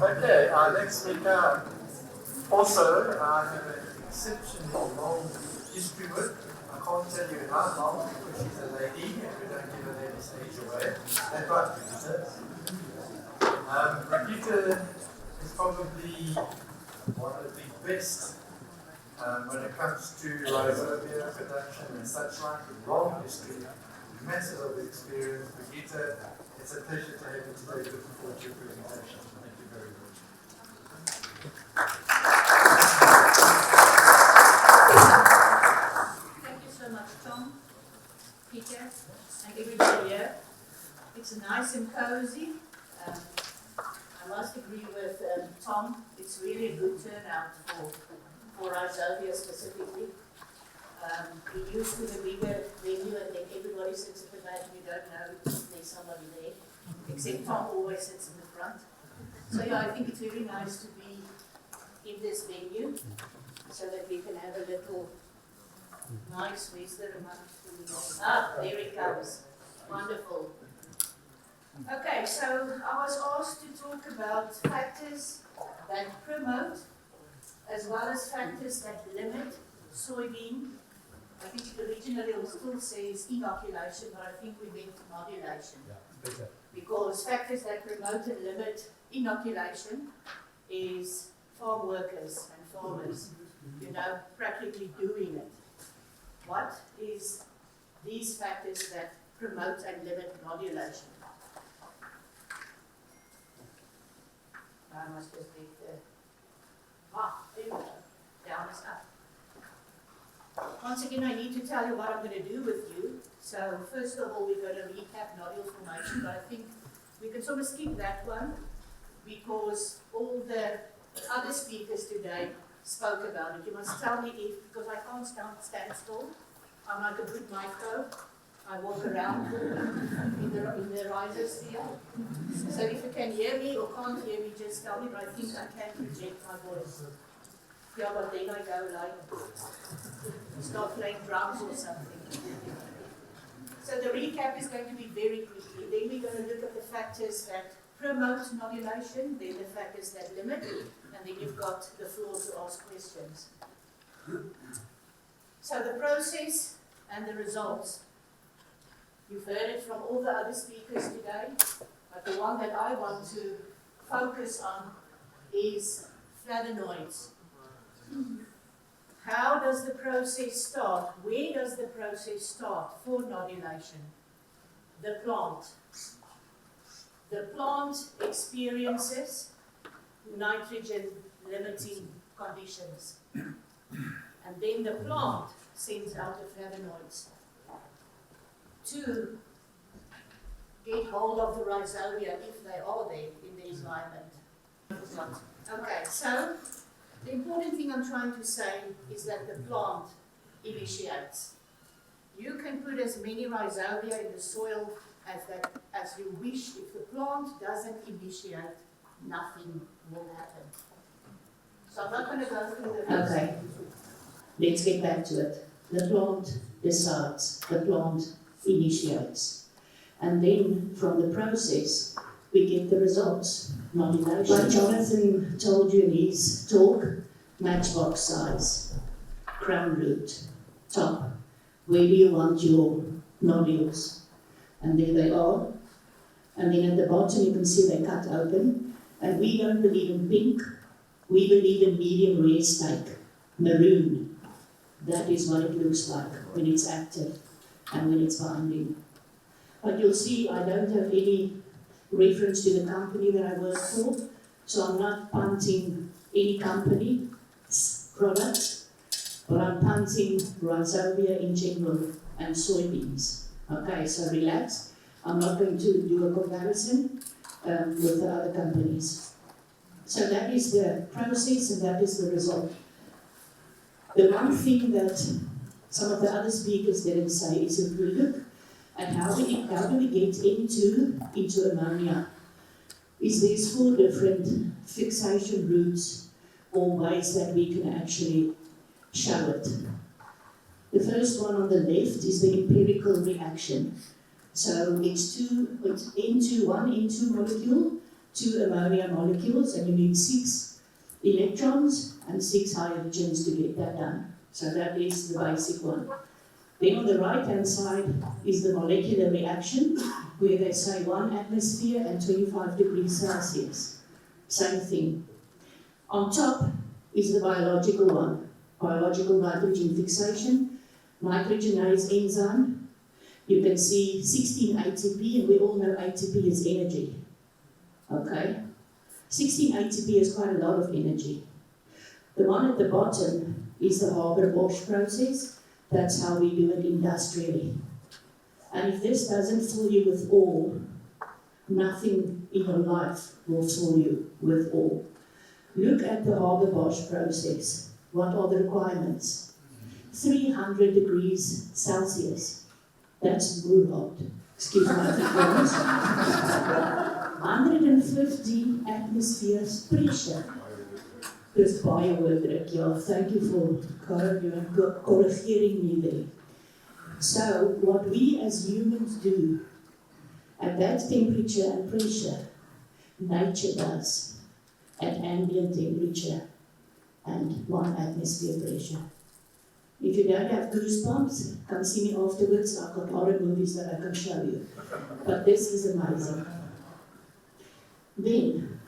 Okay, our next speaker also has an exceptionally long history with. I can't tell you how long because she's a lady and we don't give a lady's age away. That's right, Bridgitta. Bridgitta is probably one of the best when it comes to rhizobia production and such like. Long history, massive of experience. Bridgitta, it's a pleasure to have you today. Looking forward to your presentation. Thank you very much. Thank you so much, Tom, Peter, and everybody here. It's nice and cozy. I must agree with Tom. It's really a good turnout for rhizobia specifically. We used to the bigger venue and then everybody sits at the back and you don't know if there's somebody there, except Tom always sits in the front. So yeah, I think it's really nice to be in this venue so that we can have a little nice wisdom amongst the there it comes. Wonderful. Okay, so I was asked to talk about factors that promote as well as factors that limit soybean. I think originally it still says inoculation, but I think we meant nodulation. Yeah, better. Because factors that promote and limit inoculation is farm workers and farmers, practically doing it. What is these factors that promote and limit nodulation? I must just get there we go. Down is up. Once again, I need to tell you what I'm going to do with you. So first of all, we're going to recap nodule formation, but I think we can sort of skip that one because all the other speakers today spoke about it. You must tell me if, because I can't stand still. I'm like a good micro. I walk around in the rhizosphere. So if you can hear me or can't hear me, just tell me, but I think I can project my voice. Yeah, but then I go like, start playing drums or something. So the recap is going to be very quickly. Then we're going to look at the factors that promote nodulation, then the factors that limit, and then you've got the floor to ask questions. So the process and the results. You've heard it from all the other speakers today, but the one that I want to focus on is flavonoids. How does the process start? Where does the process start for nodulation? The plant. The plant experiences nitrogen limiting conditions. And then the plant sends out the flavonoids to get hold of the rhizobia if they are there in the environment. Okay, so the important thing I'm trying to say is that the plant initiates. You can put as many rhizobia in the soil as you wish. If the plant doesn't initiate, nothing will happen. So I'm not going to go through the rest. Okay, let's get back to it. The plant decides, the plant initiates. And then from the process, we get the results. Nodulation. Like Jonathan told you in his talk, matchbox size, crown root, top. Where do you want your nodules? And there they are. And then at the bottom you can see they cut open. And we don't believe in pink. We believe in medium rare steak, maroon. That is what it looks like when it's active and when it's binding. But you'll see I don't have any reference to the company that I work for, so I'm not punting any company's products, but I'm punting rhizobia in general and soybeans. Okay, so relax. I'm not going to do a comparison with the other companies. So that is the process and that is the result. The one thing that some of the other speakers didn't say is if we look at how do we get into ammonia, is there's 4 different fixation routes or ways that we can actually show it. The first one on the left is the empirical reaction. So it's one N2 molecule 2 ammonia molecules, and you need 6 electrons and 6 hydrogens to get that done. So that is the basic one. Then on the right-hand side is the molecular reaction, where they say 1 atmosphere and 25 degrees Celsius. Same thing. On top is the biological one, biological nitrogen fixation, nitrogenase enzyme. You can see 16 ATP, and we all know ATP is energy. Okay? 16 ATP is quite a lot of energy. The one at the bottom is the Haber-Bosch process. That's how we do it industrially. And if this doesn't fill you with awe, nothing in your life will fill you with awe. Look at the Haber-Bosch process. What are the requirements? 300 degrees Celsius. That's good hot. Excuse my Afrikaans. 150 atmospheres pressure. Dis baie hoë druk, ja. Thank you for corrigering me there. So, what we as humans do at that temperature and pressure, nature does at ambient temperature and 1 atmosphere pressure. If you don't have goosebumps, come see me afterwards. I've got horror movies that I can show you. But this is amazing. Then,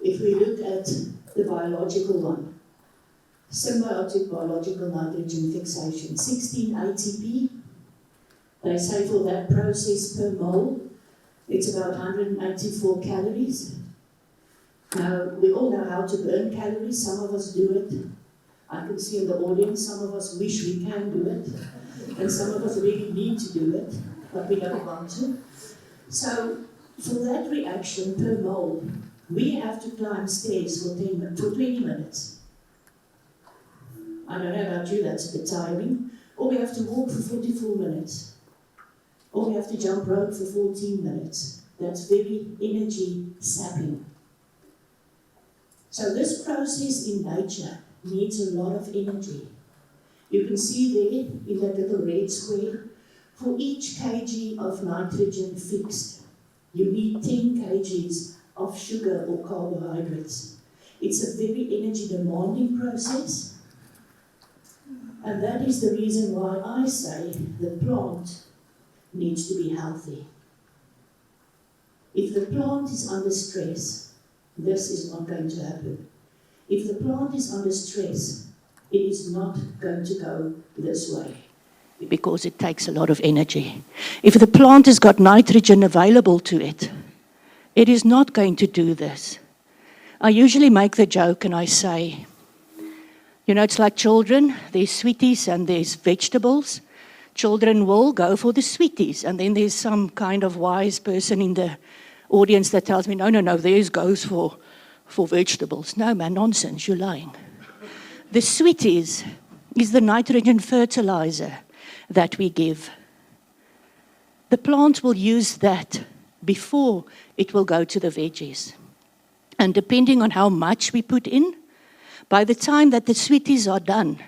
if we look at the biological one, symbiotic biological nitrogen fixation, 16 ATP. They say for that process per mole, it's about 184 calories. Now, we all know how to burn calories. Some of us do it. I can see in the audience, some of us wish we can do it. And some of us really need to do it, but we don't want to. So, for that reaction per mole, we have to climb stairs for 20 minutes. I don't know about you, that's a bit tiring. Or we have to walk for 44 minutes. Or we have to jump rope for 14 minutes. That's very energy sapping. So this process in nature needs a lot of energy. You can see there in that little red square, for each kg of nitrogen fixed, you need 10 kgs of sugar or carbohydrates. It's a very energy demanding process. And that is the reason why I say the plant needs to be healthy. If the plant is under stress, this is not going to happen. If the plant is under stress, it is not going to go this way, because it takes a lot of energy. If the plant has got nitrogen available to it, it is not going to do this. I usually make the joke and I say, you know, it's like children, there's sweeties and there's vegetables. Children will go for the sweeties, and then there's some kind of wise person in the audience that tells me, no, theirs goes for vegetables. No, man, nonsense, you're lying. The sweeties is the nitrogen fertilizer that we give. The plant will use that before it will go to the veggies. And depending on how much we put in, by the time that the sweeties are done,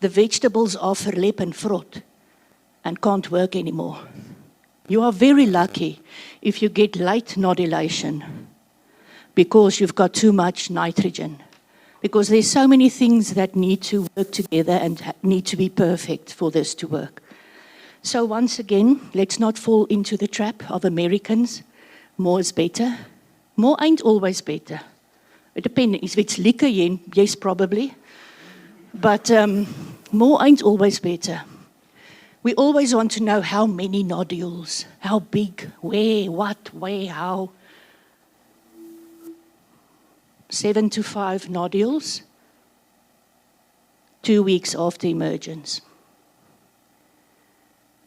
the vegetables are verlep and vrot and can't work anymore. You are very lucky if you get late nodulation because you've got too much nitrogen. Because there's so many things that need to work together and need to be perfect for this to work. So once again, let's not fall into the trap of Americans. More is better. More ain't always better. It depends. If it's liquor, yes, probably. But more ain't always better. We always want to know how many nodules, how big, where, what, where, how. 7 to 5 nodules, 2 weeks after emergence.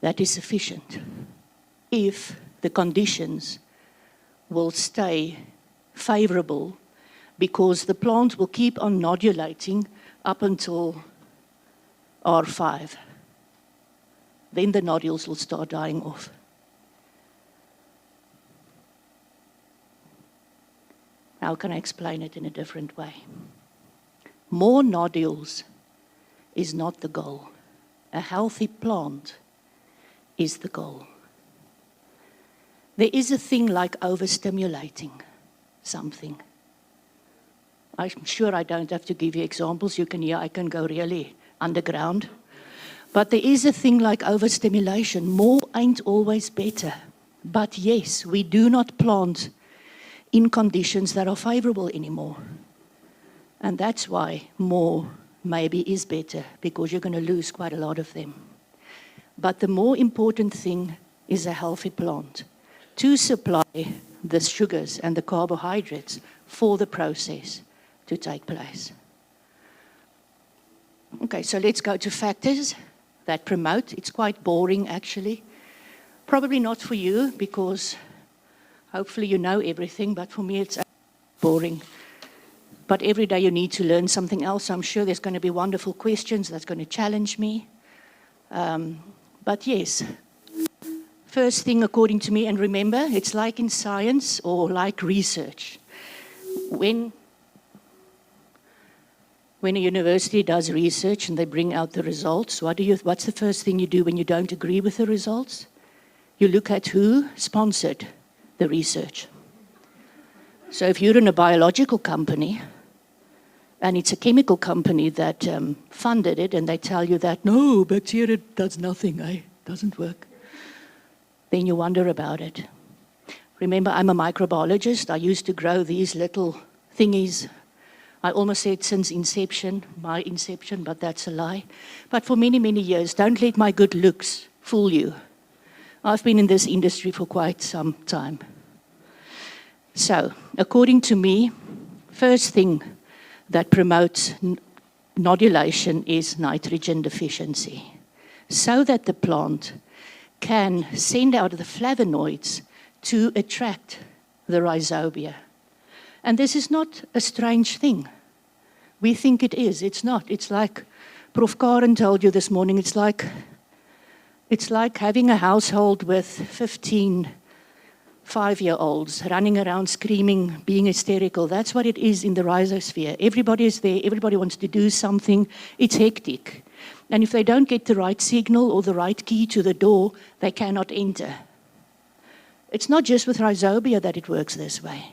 That is sufficient if the conditions will stay favorable, because the plant will keep on nodulating up until R5. Then the nodules will start dying off. How can I explain it in a different way? More nodules is not the goal. A healthy plant is the goal. There is a thing like overstimulating something. I'm sure I don't have to give you examples. You can hear I can go really underground. But there is a thing like overstimulation. More ain't always better. But yes, we do not plant in conditions that are favorable anymore. And that's why more maybe is better, because you're going to lose quite a lot of them. But the more important thing is a healthy plant to supply the sugars and the carbohydrates for the process to take place. Okay, so let's go to factors that promote. It's quite boring, actually. Probably not for you, because hopefully you know everything, but for me it's boring. But every day you need to learn something else. I'm sure there's going to be wonderful questions that's going to challenge me. But yes, first thing according to me, and remember, it's like in science or like research. When a university does research and they bring out the results, what's the first thing you do when you don't agree with the results? You look at who sponsored the research. So if you're in a biological company, and it's a chemical company that funded it, and they tell you that, no, bacteria does nothing, doesn't work, then you wonder about it. Remember, I'm a microbiologist. I used to grow these little thingies. I almost said since inception, my inception, but that's a lie. But for many, many years, don't let my good looks fool you. I've been in this industry for quite some time. So, according to me, first thing that promotes nodulation is nitrogen deficiency, so that the plant can send out the flavonoids to attract the rhizobia. And this is not a strange thing. We think it is. It's not. It's like Prof. Karin told you this morning, it's like having a household with 15 5-year-olds running around screaming, being hysterical. That's what it is in the rhizosphere. Everybody is there. Everybody wants to do something. It's hectic. And if they don't get the right signal or the right key to the door, they cannot enter. It's not just with rhizobia that it works this way.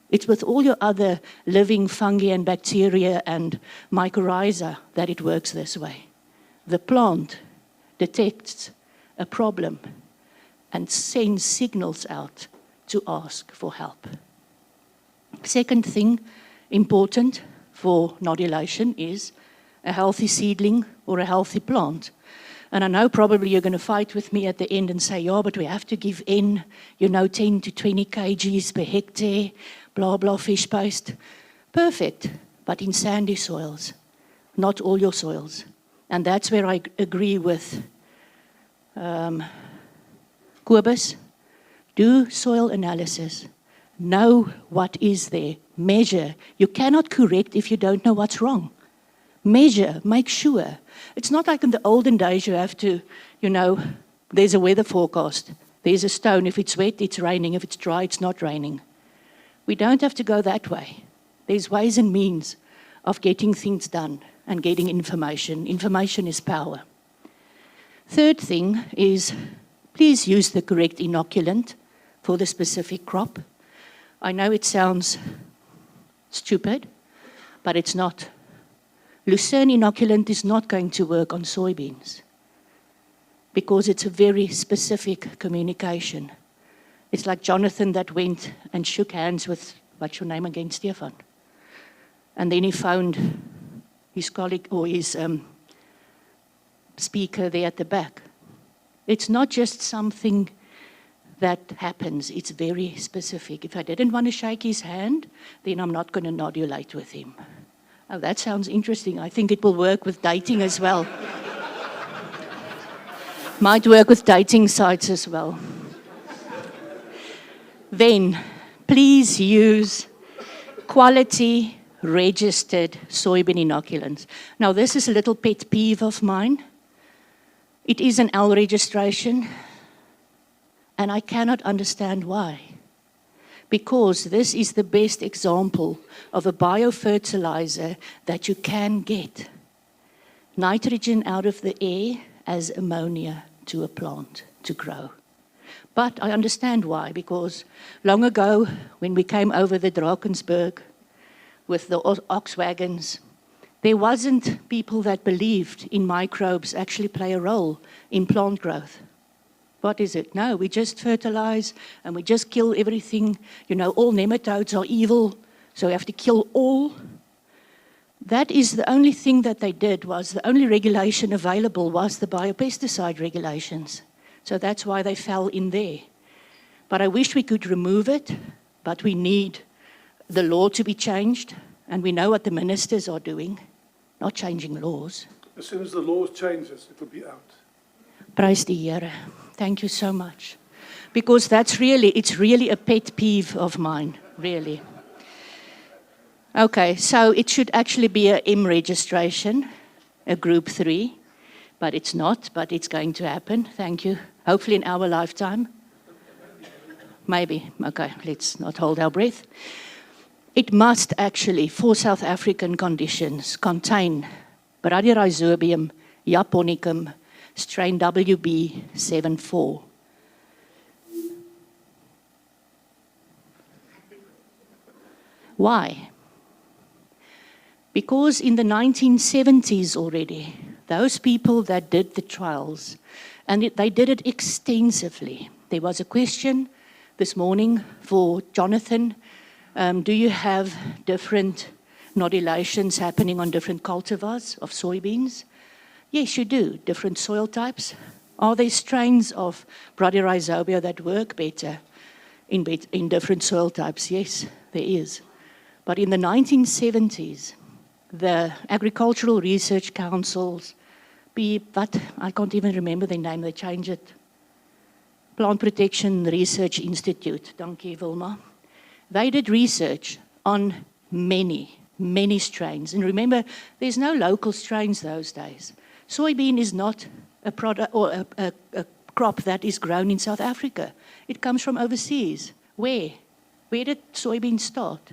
It's with all your other living fungi and bacteria and mycorrhiza that it works this way. The plant detects a problem and sends signals out to ask for help. Second thing important for nodulation is a healthy seedling or a healthy plant. And I know probably you're going to fight with me at the end and say, yeah, but we have to give in, 10 to 20 kgs per hectare, blah, blah, fish paste. Perfect, but in sandy soils, not all your soils. And that's where I agree with Kobus. Do soil analysis. Know what is there. Measure. You cannot correct if you don't know what's wrong. Measure. Make sure. It's not like in the olden days you have to, there's a weather forecast. There's a stone. If it's wet, it's raining. If it's dry, it's not raining. We don't have to go that way. There's ways and means of getting things done and getting information. Information is power. Third thing is, please use the correct inoculant for the specific crop. I know it sounds stupid, but it's not. Lucerne inoculant is not going to work on soybeans because it's a very specific communication. It's like Jonathan that went and shook hands with, what's your name again, Stefan? And then he phoned his colleague or his speaker there at the back. It's not just something that happens. It's very specific. If I didn't want to shake his hand, then I'm not going to nodulate with him. Oh, that sounds interesting. I think it will work with dating as well. Might work with dating sites as well. Then, please use quality registered soybean inoculants. Now, this is a little pet peeve of mine. It is an L registration, and I cannot understand why. Because this is the best example of a biofertilizer that you can get. Nitrogen out of the air as ammonia to a plant to grow. But I understand why, because long ago, when we came over the Drakensberg with the ox wagons, there wasn't people that believed in microbes actually play a role in plant growth. What is it? No, we just fertilize and we just kill everything. You know, all nematodes are evil, so we have to kill all. That is the only thing that they did, was the only regulation available was the biopesticide regulations. So that's why they fell in there. But I wish we could remove it, but we need the law to be changed, and we know what the ministers are doing, not changing laws. As soon as the law changes, it will be out. Praise die Here. Thank you so much. Because it's really a pet peeve of mine, really. Okay, so it should actually be a M registration, a group 3, but it's not, but it's going to happen. Thank you. Hopefully in our lifetime. Maybe. Okay, let's not hold our breath. It must actually, for South African conditions, contain Fertasa Rhizobium, Japonicum, strain WB74. Why? Because in the 1970s already, those people that did the trials, and they did it extensively. There was a question this morning for Jonathan, do you have different nodulations happening on different cultivars of soybeans? Yes, you do. Different soil types. Are there strains of Fertasa Rhizobium that work better in different soil types? Yes, there is. But in the 1970s, the agricultural research councils, but I can't even remember their name, they changed it. Plant Protection Research Institute, dankie Wilma. They did research on many, many strains. And remember, there's no local strains those days. Soybean is not a product or a crop that is grown in South Africa. It comes from overseas. Where? Where did soybean start?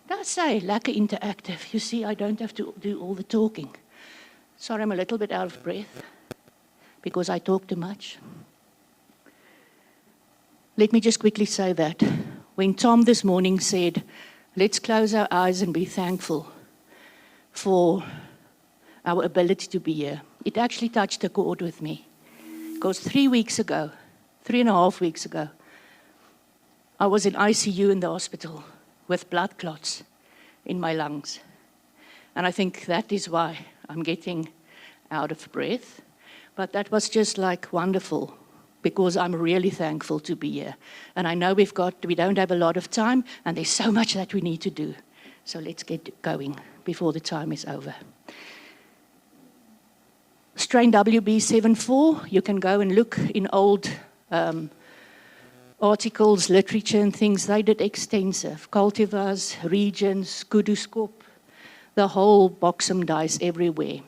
That's say, lekker interactive. You see, I don't have to do all the talking. Sorry, I'm a little bit out of breath because I talk too much. Let me just quickly say that when Tom this morning said, let's close our eyes and be thankful for our ability to be here, it actually touched a chord with me. Because 3.5 weeks ago, I was in ICU in the hospital with blood clots in my lungs. And I think that is why I'm getting out of breath. But that was just like wonderful, because I'm really thankful to be here. And I know we don't have a lot of time, and there's so much that we need to do. So let's get going before the time is over. Strain WB74, you can go and look in old articles, literature and things. They did extensive. Cultivars, regions, Kuduscope, the whole boxum dice everywhere.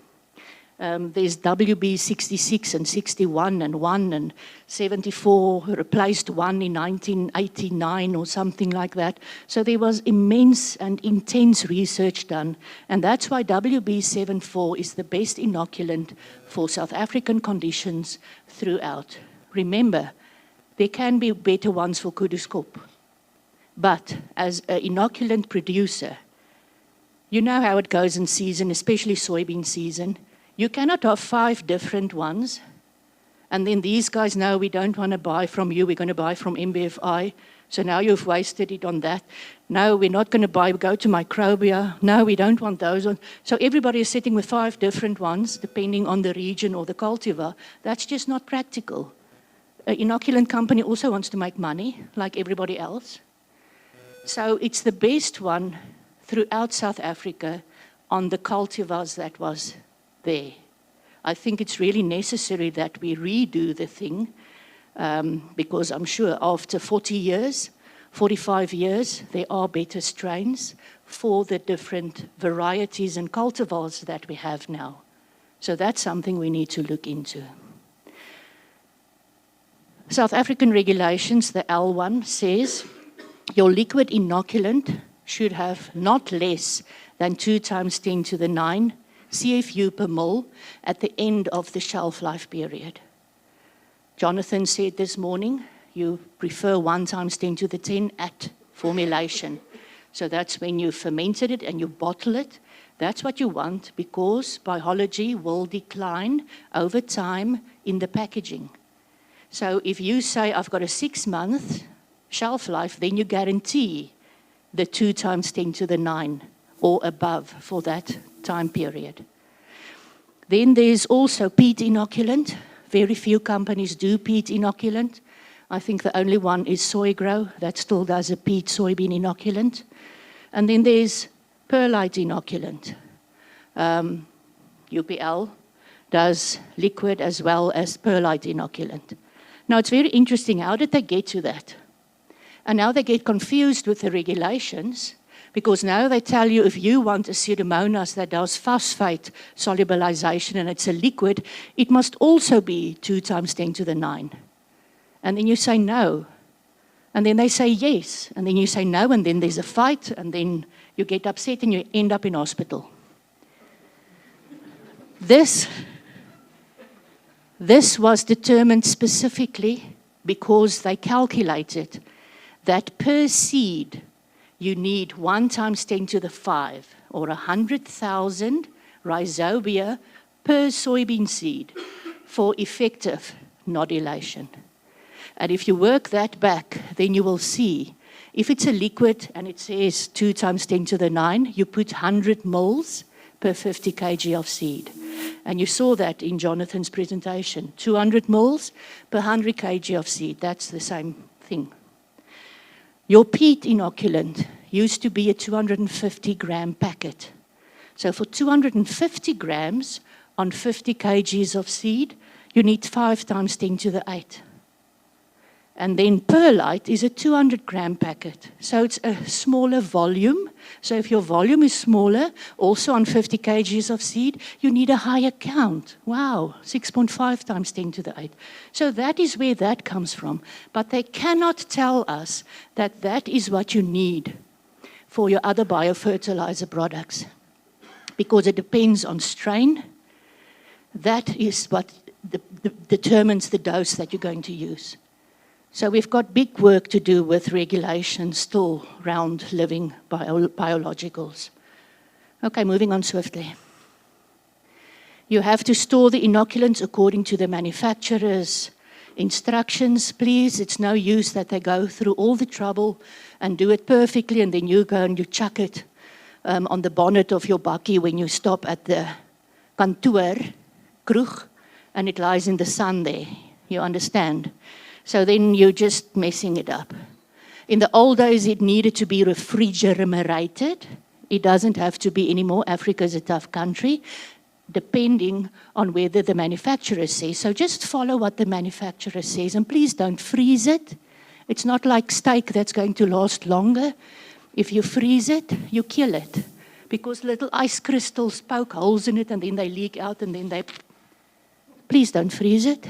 There's WB66 and 61 and 1 and 74 replaced 1 in 1989 or something like that. So there was immense and intense research done. And that's why WB74 is the best inoculant for South African conditions throughout. Remember, there can be better ones for Kuduscope. But as an inoculant producer, you know how it goes in season, especially soybean season. You cannot have 5 different ones, and then these guys know we don't want to buy from you, we're going to buy from MBFI, so now you've wasted it on that. No, we're not going to go to Microbiome. No, we don't want those ones. So everybody is sitting with 5 different ones, depending on the region or the cultivar. That's just not practical. An inoculant company also wants to make money, like everybody else. So it's the best one throughout South Africa on the cultivars that was there. I think it's really necessary that we redo the thing because I'm sure after 40 years, 45 years, there are better strains for the different varieties and cultivars that we have now. So that's something we need to look into. South African regulations, the L1 says your liquid inoculant should have not less than 2 × 10⁹ CFU per mol at the end of the shelf life period. Jonathan said this morning, you prefer 1 × 10⁻⁻⁻ at formulation. So that's when you fermented it and you bottle it. That's what you want because biology will decline over time in the packaging. So if you say, I've got a 6-month shelf life, then you guarantee the 2 × 10⁻⁹ or above for that time period. Then there's also peat inoculant. Very few companies do peat inoculant. I think the only one is Soygrow that still does a peat soybean inoculant. And then there's perlite inoculant. UPL does liquid as well as perlite inoculant. Now it's very interesting, how did they get to that? And now they get confused with the regulations because now they tell you if you want a Pseudomonas that does phosphate solubilization and it's a liquid, it must also be 2 × 10⁹. And then you say no. And then they say yes. And then you say no, and then there's a fight, and then you get upset and you end up in hospital. This was determined specifically because they calculated that per seed you need 1 × 10⁵ or 100,000 rhizobia per soybean seed for effective nodulation. And if you work that back, then you will see, if it's a liquid and it says 2 × 10⁹, you put 100 moles per 50 kg of seed. And you saw that in Jonathan's presentation, 200 moles per 100 kg of seed. That's the same thing. Your peat inoculant used to be a 250-gram packet. So for 250 grams on 50 kgs of seed, you need 5 × 10⁸. And then perlite is a 200-gram packet. So it's a smaller volume. So if your volume is smaller, also on 50 kgs of seed, you need a higher count. Wow, 6.5 × 10⁸. So that is where that comes from. But they cannot tell us that that is what you need for your other biofertilizer products, because it depends on strain. That is what determines the dose that you're going to use. So we've got big work to do with regulations still around living biologicals. Okay, moving on swiftly. You have to store the inoculants according to the manufacturer's instructions, please. It's no use that they go through all the trouble and do it perfectly and then you go and you chuck it on the bonnet of your bakkie when you stop at the kantoor, kroeg, and it lies in the sun there. You understand? So then you're just messing it up. In the old days, it needed to be refrigerated. It doesn't have to be anymore. Africa is a tough country, depending on whether the manufacturer says. So just follow what the manufacturer says, and please don't freeze it. It's not like steak that's going to last longer. If you freeze it, you kill it, because little ice crystals poke holes in it, and then they leak out, and then they... Please don't freeze it.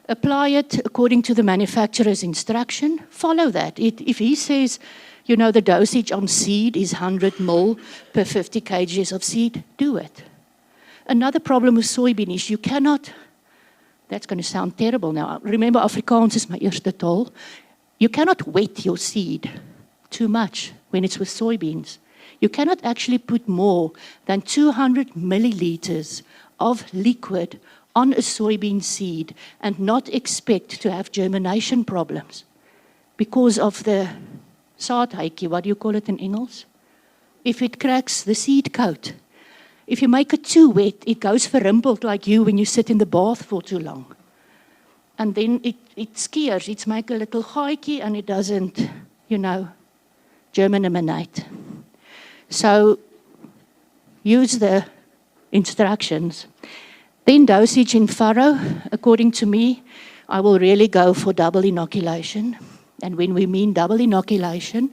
Apply it according to the manufacturer's instruction. Follow that. If he says, you know, the dosage on seed is 100 ml per 50 kgs of seed, do it. Another problem with soybean is you cannot, that's going to sound terrible now. Remember, Afrikaans is my eerste taal. You cannot wet your seed too much when it's with soybeans. You cannot actually put more than 200 milliliters of liquid on a soybean seed and not expect to have germination problems because of the saadheidjie, what do you call it in Engels? If it cracks the seed coat. If you make it too wet, it goes verrimpeld like you when you sit in the bath for too long. And then it skeers, it makes a little gaatjie and it doesn't, you know, germinate. So use the instructions. Then dosage in furrow, according to me, I will really go for double inoculation. And when we mean double inoculation,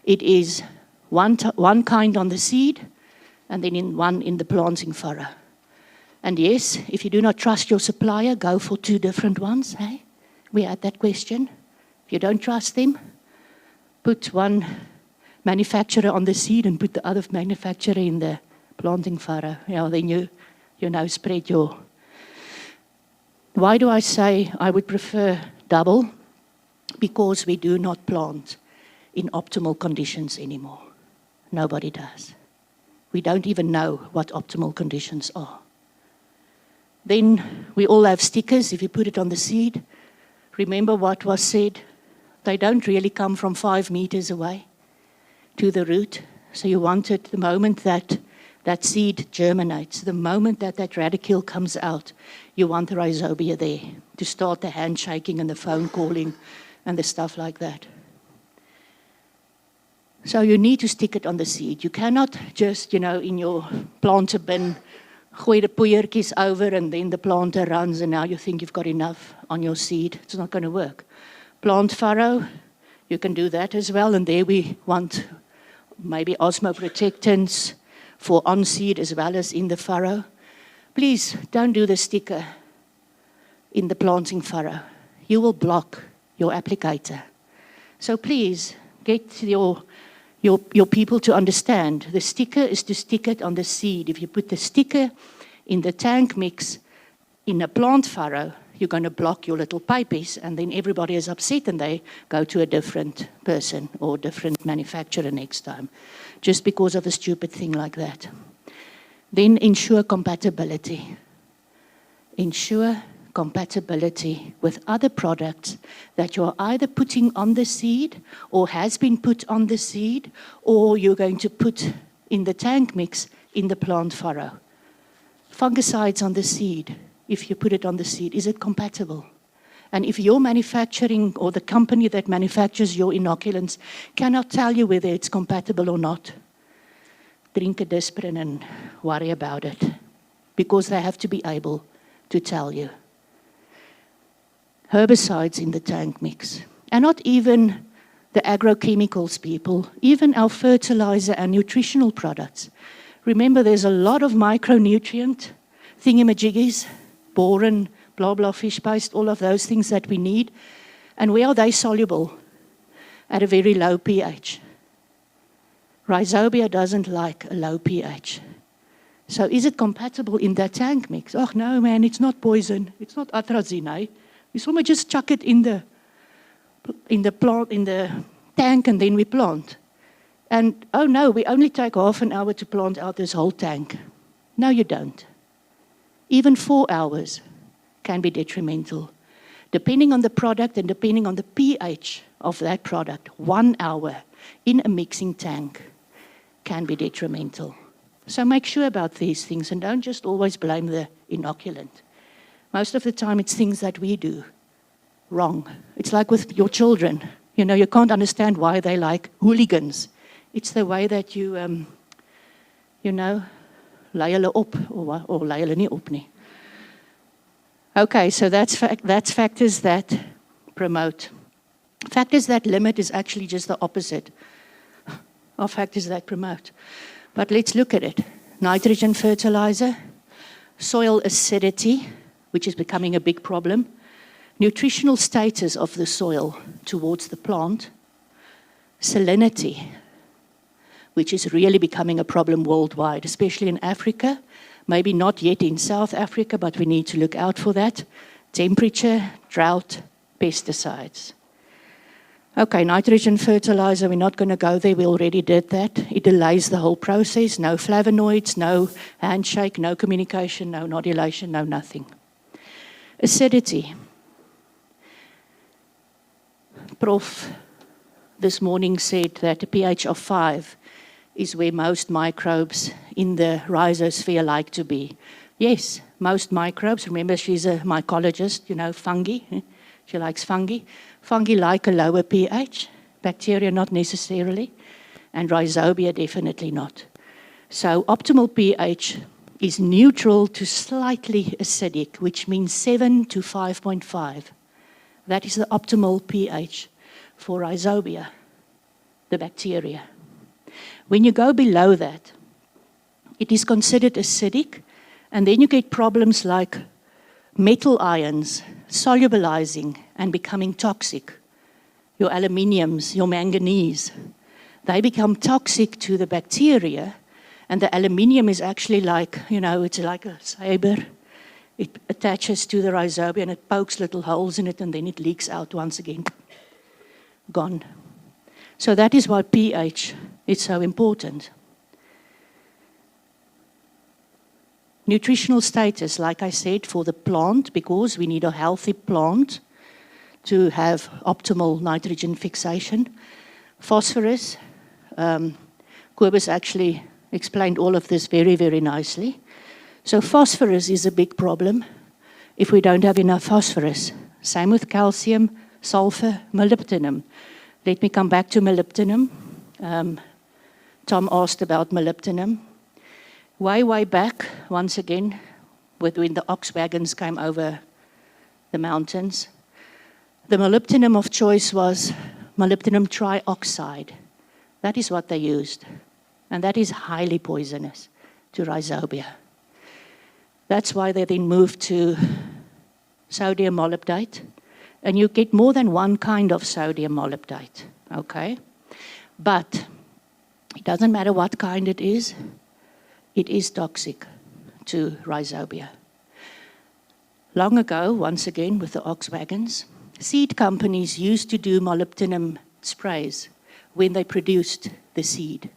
it is one kind on the seed and then one in the planting furrow. And yes, if you do not trust your supplier, go for 2 different ones. Hey? We had that question. If you don't trust them, put one manufacturer on the seed and put the other manufacturer in the planting furrow. Yeah, then you spread your... Why do I say I would prefer double? because we do not plant in optimal conditions anymore. Nobody does. We don't even know what optimal conditions are. Then we all have stickers if you put it on the seed. Remember what was said? They don't really come from 5 meters away to the root. So you want it the moment that that seed germinates, the moment that that radicule comes out, you want the rhizobia there to start the handshaking and the phone calling and the stuff like that. So you need to stick it on the seed. You cannot just, in your planter bin, gooi the poeiertjies over and then the planter runs and now you think you've got enough on your seed. It's not going to work. Plant furrow, you can do that as well. And there we want maybe osmoprotectants for on-seed as well as in the furrow. Please don't do the sticker in the planting furrow. You will block your applicator. So please get your people to understand. The sticker is to stick it on the seed. If you put the sticker in the tank mix in a plant furrow, you're going to block your little pipies, and then everybody is upset and they go to a different person or different manufacturer next time, just because of a stupid thing like that. Then ensure compatibility. Ensure compatibility with other products that you're either putting on the seed or has been put on the seed or you're going to put in the tank mix in the plant furrow. Fungicides on the seed, if you put it on the seed, is it compatible? And if your manufacturing or the company that manufactures your inoculants cannot tell you whether it's compatible or not, drink a Disprin and worry about it, because they have to be able to tell you. Herbicides in the tank mix, and not even the agrochemicals people, even our fertilizer and nutritional products. Remember, there's a lot of micronutrient thingamajiggies, boron, blah, blah, fish paste, all of those things that we need. And where are they soluble? At a very low pH. Rhizobia doesn't like a low pH. So is it compatible in that tank mix? Oh, no, man, it's not poison. It's not atrazine. We somewhere just chuck it in the tank and then we plant. And, oh, no, we only take half an hour to plant out this whole tank. No, you don't. Even 4 hours can be detrimental. Depending on the product and depending on the pH of that product, 1 hour in a mixing tank can be detrimental. So make sure about these things and don't just always blame the inoculant. Most of the time it's things that we do wrong. It's like with your children. You can't understand why they like hooligans. It's the way that you, lei hulle op or lei hulle nie op nie. Okay, so that's factors that promote. Factors that limit is actually just the opposite of factors that promote. But let's look at it. Nitrogen fertilizer, soil acidity, which is becoming a big problem, nutritional status of the soil towards the plant, salinity, which is really becoming a problem worldwide, especially in Africa, maybe not yet in South Africa, but we need to look out for that. Temperature, drought, pesticides. Okay, nitrogen fertilizer, we're not going to go there. We already did that. It delays the whole process. No flavonoids, no handshake, no communication, no nodulation, no nothing. Acidity. Prof this morning said that a pH of 5 is where most microbes in the rhizosphere like to be. Yes, most microbes. Remember, she's a mycologist, fungi. She likes fungi. Fungi like a lower pH. Bacteria not necessarily. And rhizobia definitely not. So optimal pH is neutral to slightly acidic, which means 7 to 5.5. That is the optimal pH for rhizobia, the bacteria. When you go below that, it is considered acidic, and then you get problems like metal ions solubilizing and becoming toxic. Your aluminiums, your manganese, they become toxic to the bacteria, and the aluminium is actually like, it's like a saber. It attaches to the rhizobia and it pokes little holes in it and then it leaks out once again. gone. So that is why pH is so important. Nutritional status, like I said, for the plant, because we need a healthy plant to have optimal nitrogen fixation. Phosphorus, Kobus actually explained all of this very, very nicely. So phosphorus is a big problem if we don't have enough phosphorus. Same with calcium, sulfur, molybdenum. Let me come back to molybdenum. Tom asked about molybdenum. Way back, once again, when the ox wagons came over the mountains, the molybdenum of choice was molybdenum trioxide. That is what they used. And that is highly poisonous to rhizobia. That's why they then moved to sodium molybdate. And you get more than one kind of sodium molybdate, okay? But it doesn't matter what kind it is toxic to rhizobia. Long ago, once again, with the ox wagons, seed companies used to do molybdenum sprays when they produced the seed.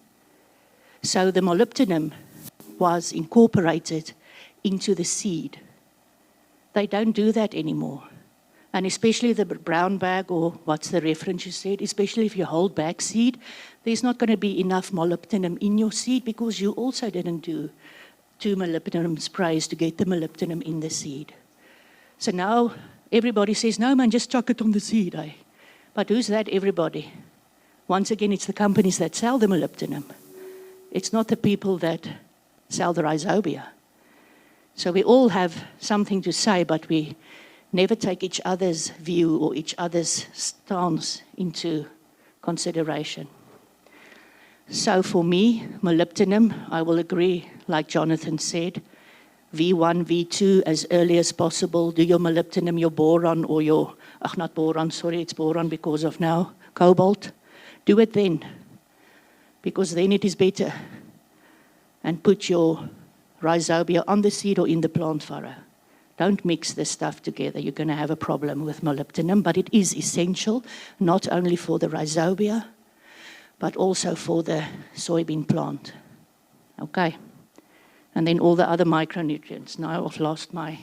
So the molybdenum was incorporated into the seed. They don't do that anymore. And especially the brown bag, or what's the reference you said, especially if you hold back seed, there's not going to be enough molybdenum in your seed because you also didn't do 2 molybdenum sprays to get the molybdenum in the seed. So now everybody says, no man, just chuck it on the seed. Eh? But who's that everybody? Once again, it's the companies that sell the molybdenum. It's not the people that sell the rhizobia. So we all have something to say, but we never take each other's view or each other's stance into consideration. So for me, molybdenum, I will agree, like Jonathan said, V1, V2 as early as possible. Do your molybdenum, your boron, or your, not boron, sorry, it's boron because of now, cobalt. Do it then, because then it is better. And put your rhizobia on the seed or in the plant furrow. Don't mix this stuff together. You're going to have a problem with molybdenum, but it is essential, not only for the rhizobia, but also for the soybean plant. Okay. And then all the other micronutrients. Now I've lost my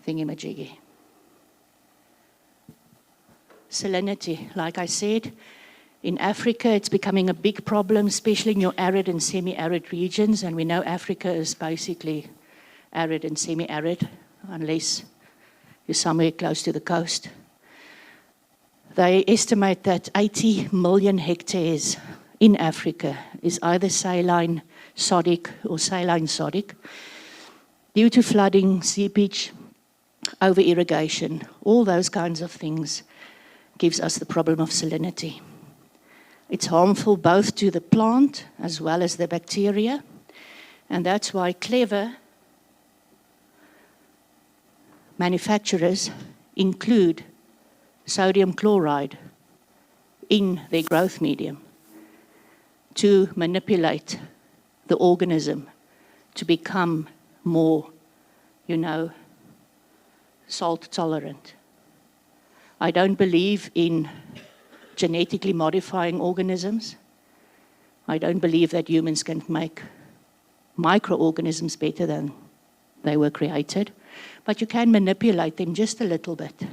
thingy-majiggy. Salinity, like I said, in Africa it's becoming a big problem, especially in your arid and semi-arid regions. And we know Africa is basically arid and semi-arid, unless you're somewhere close to the coast. They estimate that 80 million hectares in Africa is either saline sodic or saline sodic due to flooding, seepage, over-irrigation, all those kinds of things gives us the problem of salinity. It's harmful both to the plant as well as the bacteria, and that's why clever manufacturers include sodium chloride in their growth medium to manipulate the organism to become more, salt tolerant. I don't believe in genetically modifying organisms. I don't believe that humans can make microorganisms better than they were created, but you can manipulate them just a little bit.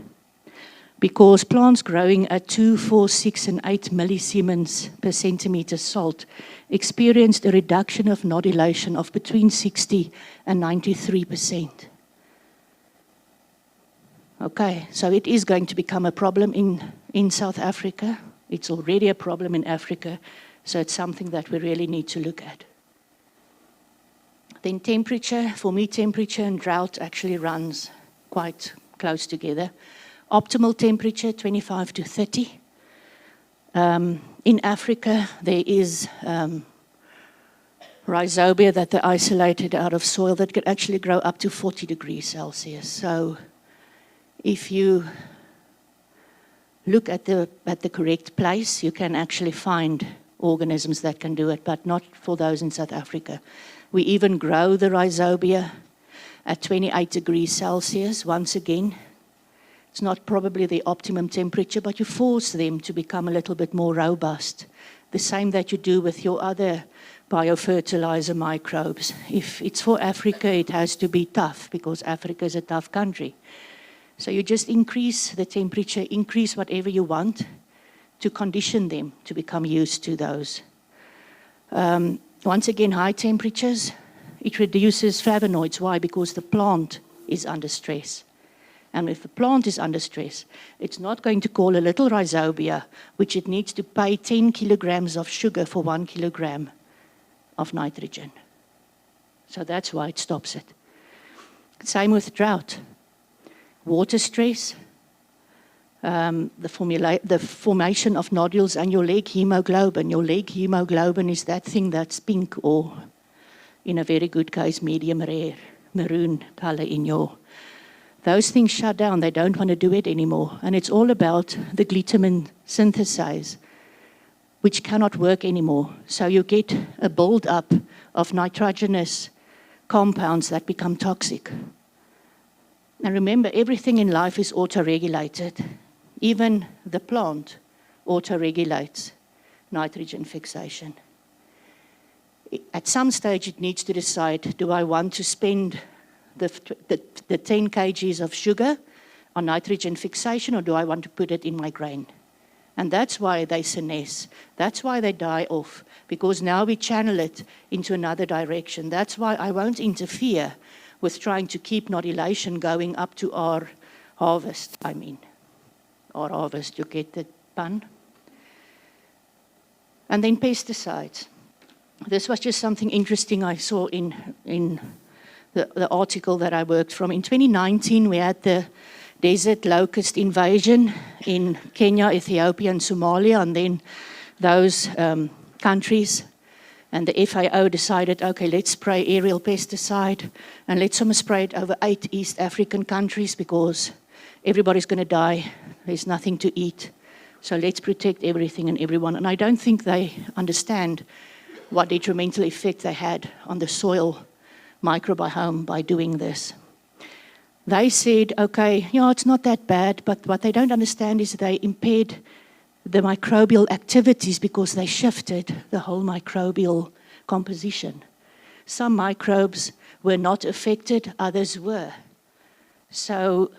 Because plants growing at 2, 4, 6, and 8 millisiemens per centimeter salt experienced a reduction of nodulation of between 60 and 93%. Okay, so it is going to become a problem in South Africa. It's already a problem in Africa, so it's something that we really need to look at. Then temperature, for me temperature and drought actually runs quite close together. Optimal temperature, 25 to 30. In Africa, there is rhizobia that they isolated out of soil that could actually grow up to 40 degrees Celsius. So if you look at the correct place, you can actually find organisms that can do it, but not for those in South Africa. We even grow the rhizobia at 28 degrees Celsius, once again, It's not probably the optimum temperature, but you force them to become a little bit more robust. The same that you do with your other biofertilizer microbes. If it's for Africa, it has to be tough because Africa is a tough country. So you just increase the temperature, increase whatever you want to condition them to become used to those. Once again, high temperatures, it reduces flavonoids. Why? Because the plant is under stress. And if the plant is under stress, it's not going to call a little rhizobia, which it needs to pay 10 kilograms of sugar for 1 kilogram of nitrogen. So that's why it stops it. Same with drought. Water stress, the formation of nodules and your leg hemoglobin. Your leg hemoglobin is that thing that's pink or, in a very good case, medium rare, maroon color in your... Those things shut down. They don't want to do it anymore. And it's all about the glutamine synthesase, which cannot work anymore. So you get a build-up of nitrogenous compounds that become toxic. And remember, everything in life is auto-regulated. Even the plant auto-regulates nitrogen fixation. At some stage, it needs to decide, do I want to spend the 10 kgs of sugar on nitrogen fixation, or do I want to put it in my grain? And that's why they senesce. That's why they die off, because now we channel it into another direction. That's why I won't interfere with trying to keep nodulation going up to our harvest, Our harvest, you get the pun? And then pesticides. This was just something interesting I saw in the article that I worked from. In 2019, we had the desert locust invasion in Kenya, Ethiopia, and Somalia, and then those countries. And the FAO decided, okay, let's spray aerial pesticide, and let's spray it over 8 East African countries because everybody's going to die. There's nothing to eat. So let's protect everything and everyone. And I don't think they understand what detrimental effect they had on the soil microbiome by doing this. They said, okay, yeah, it's not that bad, but what they don't understand is they impaired the microbial activities because they shifted the whole microbial composition. Some microbes were not affected, others were. So,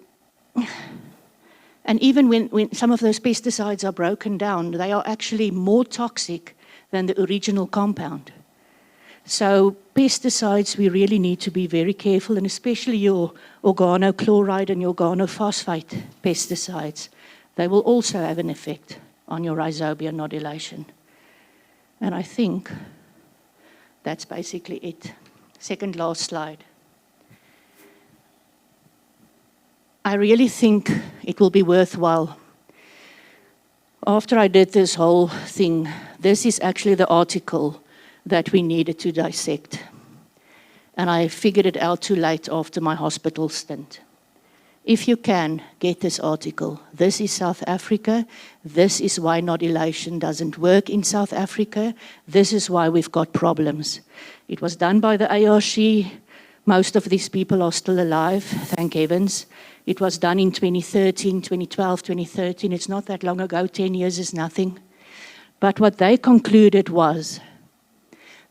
and even when some of those pesticides are broken down, they are actually more toxic than the original compound. So pesticides, we really need to be very careful, and especially your organochloride and your organophosphate pesticides. They will also have an effect on your rhizobia nodulation. And I think that's basically it. Second last slide. I really think it will be worthwhile. After I did this whole thing, this is actually the article that we needed to dissect. And I figured it out too late after my hospital stint. If you can, get this article. This is South Africa. This is why nodulation doesn't work in South Africa. This is why we've got problems. It was done by the ARC. Most of these people are still alive, thank heavens. It was done in 2013, 2012, 2013. It's not that long ago. 10 years is nothing. But what they concluded was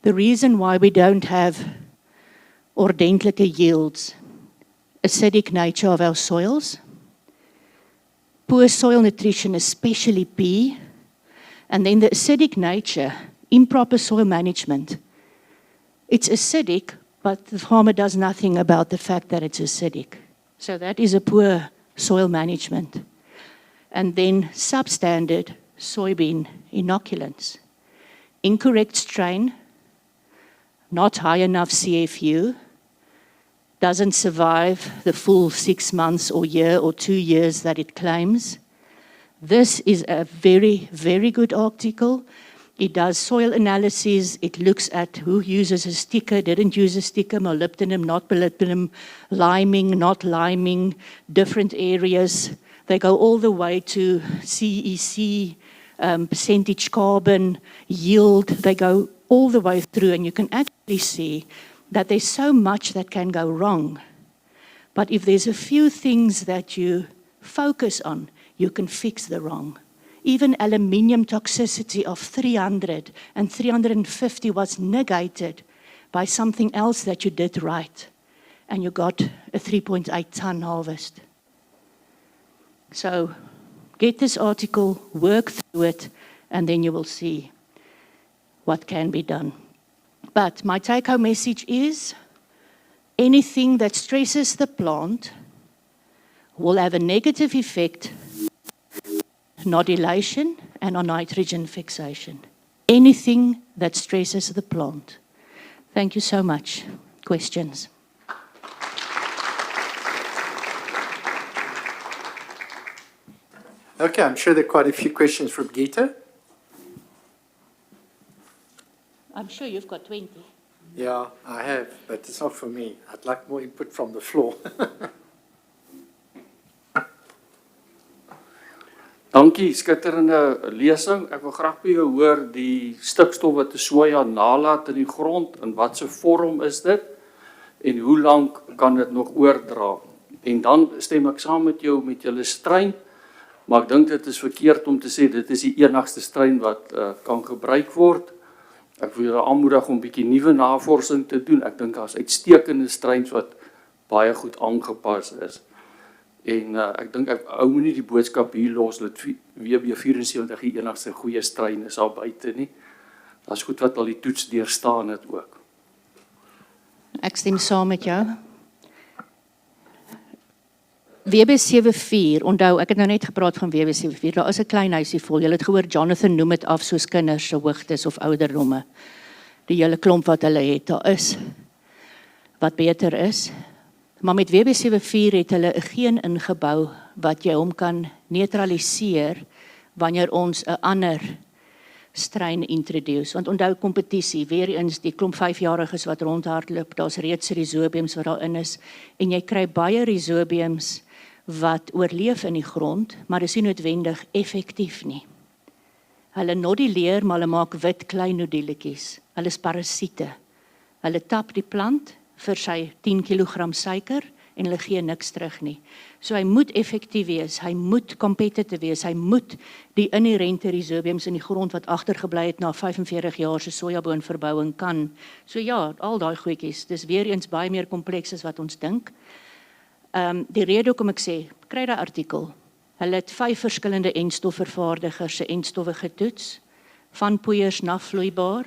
the reason why we don't have ordentlike yields, acidic nature of our soils, poor soil nutrition, especially P, and then the acidic nature, improper soil management. It's acidic, but the farmer does nothing about the fact that it's acidic. So that is a poor soil management. And then substandard soybean inoculants. Incorrect strain, not high enough CFU, doesn't survive the full 6 months or year or 2 years that it claims. This is a very, very good article. It does soil analysis. It looks at who uses a sticker, didn't use a sticker, molybdenum, not molybdenum, liming, not liming, different areas. They go all the way to CEC, percentage carbon, yield. They go all the way through, and you can actually see that there's so much that can go wrong. But if there's a few things that you focus on, you can fix the wrong. Even aluminium toxicity of 300 and 350 was negated by something else that you did right. And you got a 3.8 ton harvest. So get this article, work through it, and then you will see what can be done. But my take-home message is, anything that stresses the plant will have a negative effect on nodulation and on nitrogen fixation. Anything that stresses the plant. Thank you so much. Questions? Okay, I'm sure there are quite a few questions from Bridgitta. I'm sure you've got 20. Yeah, I have, but it's not for me. I'd like more input from the floor. Dankie, skitterende lesing. Ek wil graag by jou hoor die stikstof wat die soja nalat in die grond, in watse vorm is dit en hoe lank kan dit nog oordra? En dan stem ek saam met jou met julle Steyn, maar ek dink dit is verkeerd om te sê dit is die enigste Steyn wat kan gebruik word. Ek wil julle aanmoedig om 'n bietjie nuwe navorsing te doen. Ek dink daar's uitstekende Steyns wat baie goed aangepas is. En ek dink ek hou nie die boodskap hier los dat WB74 die enigste goeie Steyn is al buite nie. Daar's goed wat al die toets deurstaan het ook. Ek stem saam met jou. WB74, onthou, ek het nou net gepraat van WB74, daar is 'n klein huisie vol. Julle het gehoor, Jonathan noem dit af soos kinders se hoogtes of ouderdomme. Die hele klomp wat hulle het, daar is wat beter is. Maar met WB74 het hulle 'n geen ingebou wat jy hom kan neutraliseer wanneer ons 'n ander strain introduce. Want onthou kompetisie, weer eens die klomp 5-jariges wat rondhardloop, daar's reeds rhizobiums wat daarin is en jy kry baie rhizobiums wat oorleef in die grond, maar is nie noodwendig effektief nie. Hulle noduleer, maar hulle maak wit klein noduletjies. Hulle is parasiete. Hulle tap die plant vir sy 10 kg suiker en hulle gee niks terug nie. So hy moet effektief wees, hy moet competitive wees, hy moet die inherente rhizobiums in die grond wat agtergebly het na 45 jaar se sojaboonverbouing kan. So ja, al daai goedjies, dis weer eens baie meer kompleks as wat ons dink. Die rede hoekom ek sê, kry daai artikel. Hulle het 5 verskillende enstofvervaardigers se enstowwe getoets, van poeiers na vloeibaar.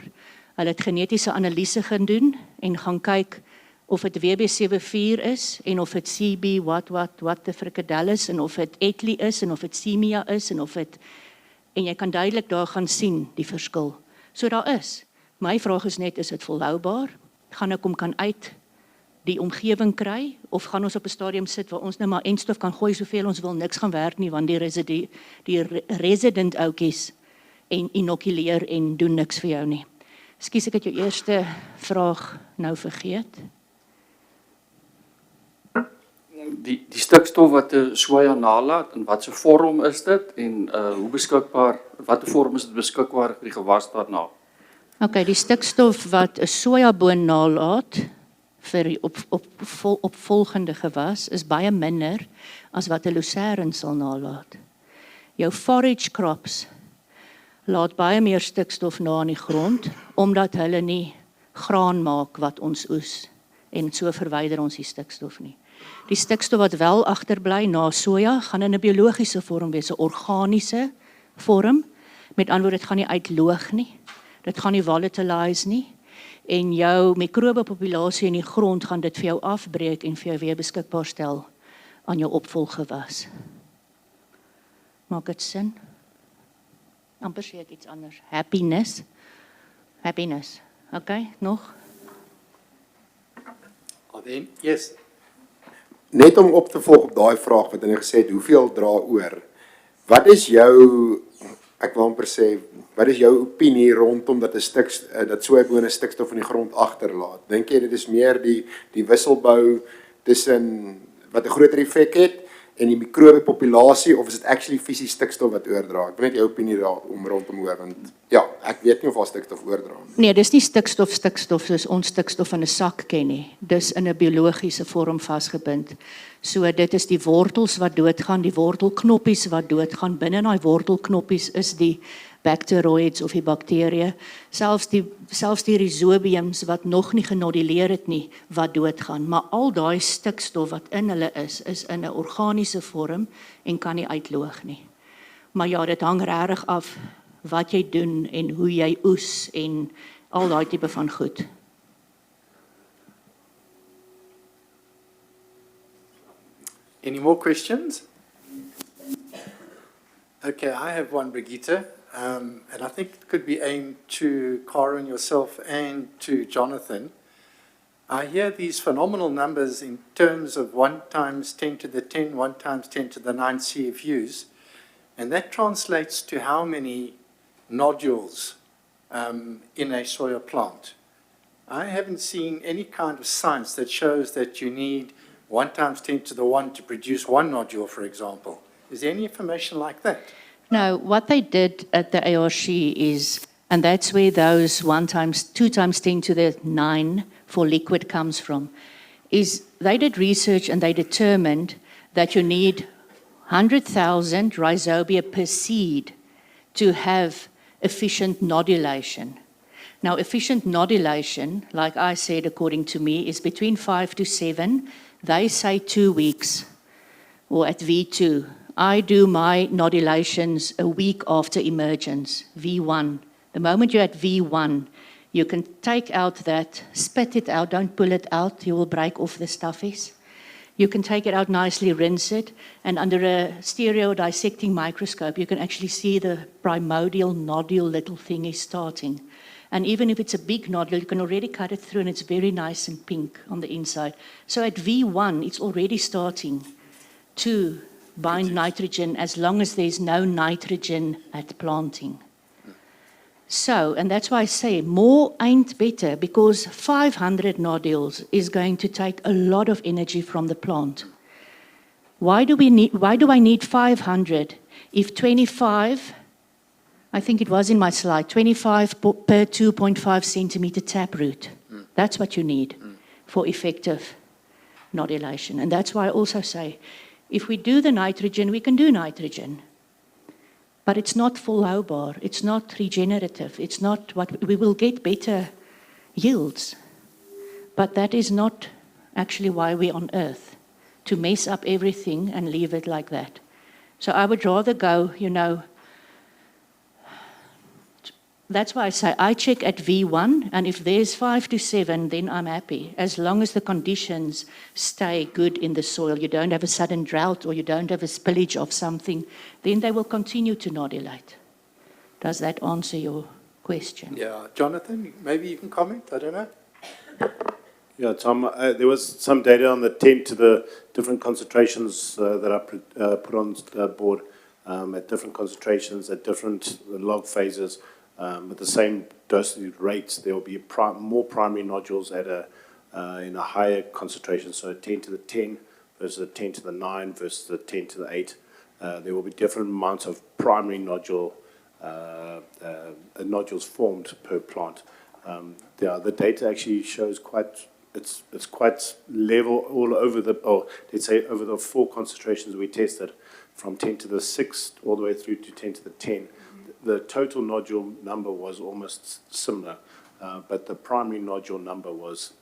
Hulle het genetiese analise gedoen en gaan kyk of dit WB74 is en of dit CB what the frikadel is en of dit Etli is en of dit Simia is en of dit en jy kan duidelik daar gaan sien die verskil. So daar is. My vraag is net, is dit volhoubaar? Gaan ek hom kan uit die omgewing kry of gaan ons op 'n stadium sit waar ons nou maar enstof kan gooi soveel ons wil, niks gaan werk nie want die resident oudjies en inokuleer en doen niks vir jou nie. Ekskuus, ek het jou eerste vraag nou vergeet. Die stikstof wat die soja nalat, in watse vorm is dit en hoe beskikbaar, watter vorm is dit beskikbaar vir die gewas daarna? Okay, die stikstof wat 'n sojaboon nalat vir die opvolgende gewas is baie minder as wat 'n lucerne sal nalat. Jou forage crops laat baie meer stikstof na in die grond omdat hulle nie graan maak wat ons oes en so verwyder ons die stikstof nie. Die stikstof wat wel agterbly na soja gaan in 'n biologiese vorm wees, 'n organiese vorm. Met ander woorde, dit gaan nie uitloog nie. Dit gaan nie volatilize nie. En jou mikrobepopulasie in die grond gaan dit vir jou afbreek en vir jou weer beskikbaar stel aan jou opvolggewas. Maak dit sin? Amper sê ek iets anders. Happiness. Okay, nog? Yes. Net om op te volg op daai vraag wat jy gesê het, hoeveel dra oor? Wat is jou, ek wil amper sê, wat is jou opinie rondom dat dat sojaboone stikstof in die grond agterlaat? Dink jy dit is meer die wisselbou tussen wat 'n groter effek het en die mikrobepopulasie of is dit actually fisies stikstof wat oordra? Ek wil net jou opinie rondom hoor want ja, ek weet nie of daar stikstof oordra nie. Nee, dis nie stikstof soos ons stikstof in 'n sak ken nie. Dis in 'n biologiese vorm vasgebind. So dit is die wortels wat doodgaan, die wortelknoppies wat doodgaan. Binne daai wortelknoppies is die bacteroids of die bakterieë, selfs die rhizobiums wat nog nie genoduleer het nie, wat doodgaan. Maar al daai stikstof wat in hulle is in 'n organiese vorm en kan nie uitloog nie. Maar ja, dit hang regtig af wat jy doen en hoe jy oes en al daai tipe van goed. Any more questions? Okay, I have one, Bridgitta, and I think it could be aimed to Karin, yourself, and to Jonathan. I hear these phenomenal numbers in terms of 1 times 10 to the 10, 1 times 10 to the 9 CFUs, and that translates to how many nodules in a soya plant. I haven't seen any kind of science that shows that you need 1 times 10 to the 1 to produce 1 nodule, for example. Is there any information like that? No, what they did at the ARC is, and that's where those 2 times 10 to the 9 for liquid comes from, is they did research and they determined that you need 100,000 rhizobia per seed to have efficient nodulation. Now, efficient nodulation, like I said, according to me, is between 5 to 7. They say 2 weeks, or at V2. I do my nodulations a week after emergence, V1. The moment you're at V1, you can take out that, spit it out, don't pull it out, you will break off the stuffies. You can take it out nicely, rinse it, and under a stereo dissecting microscope, you can actually see the primordial nodule little thingy starting. And even if it's a big nodule, you can already cut it through and it's very nice and pink on the inside. So at V1, it's already starting to bind nitrogen as long as there's no nitrogen at planting. So, and that's why I say more ain't better, because 500 nodules is going to take a lot of energy from the plant. Why do I need 500 if 25, I think it was in my slide, 25 per 2.5 centimeter taproot? That's what you need for effective nodulation. And that's why I also say, if we do the nitrogen, we can do nitrogen. But it's not full low-bar, it's not regenerative, it's not what we will get better yields. But that is not actually why we're on Earth, to mess up everything and leave it like that. So I would rather go, that's why I say I check at V1, and if there's 5 to 7, then I'm happy. As long as the conditions stay good in the soil, you don't have a sudden drought or you don't have a spillage of something, then they will continue to nodulate. Does that answer your question? Yeah, Jonathan, maybe you can comment, I don't know. Yeah, Tom, there was some data on the 10 to the different concentrations that I put on the board at different concentrations, at different log phases. At the same dosage rates, there will be more primary nodules at in a higher concentration, so 10 to the 10 versus the 10 to the 9 versus the 10 to the 8. There will be different amounts of primary nodules formed per plant. The data actually shows it's quite level all over let's say over the 4 concentrations we tested, from 10 to the 6 all the way through to 10 to the 10. The total nodule number was almost similar, but the primary nodule number was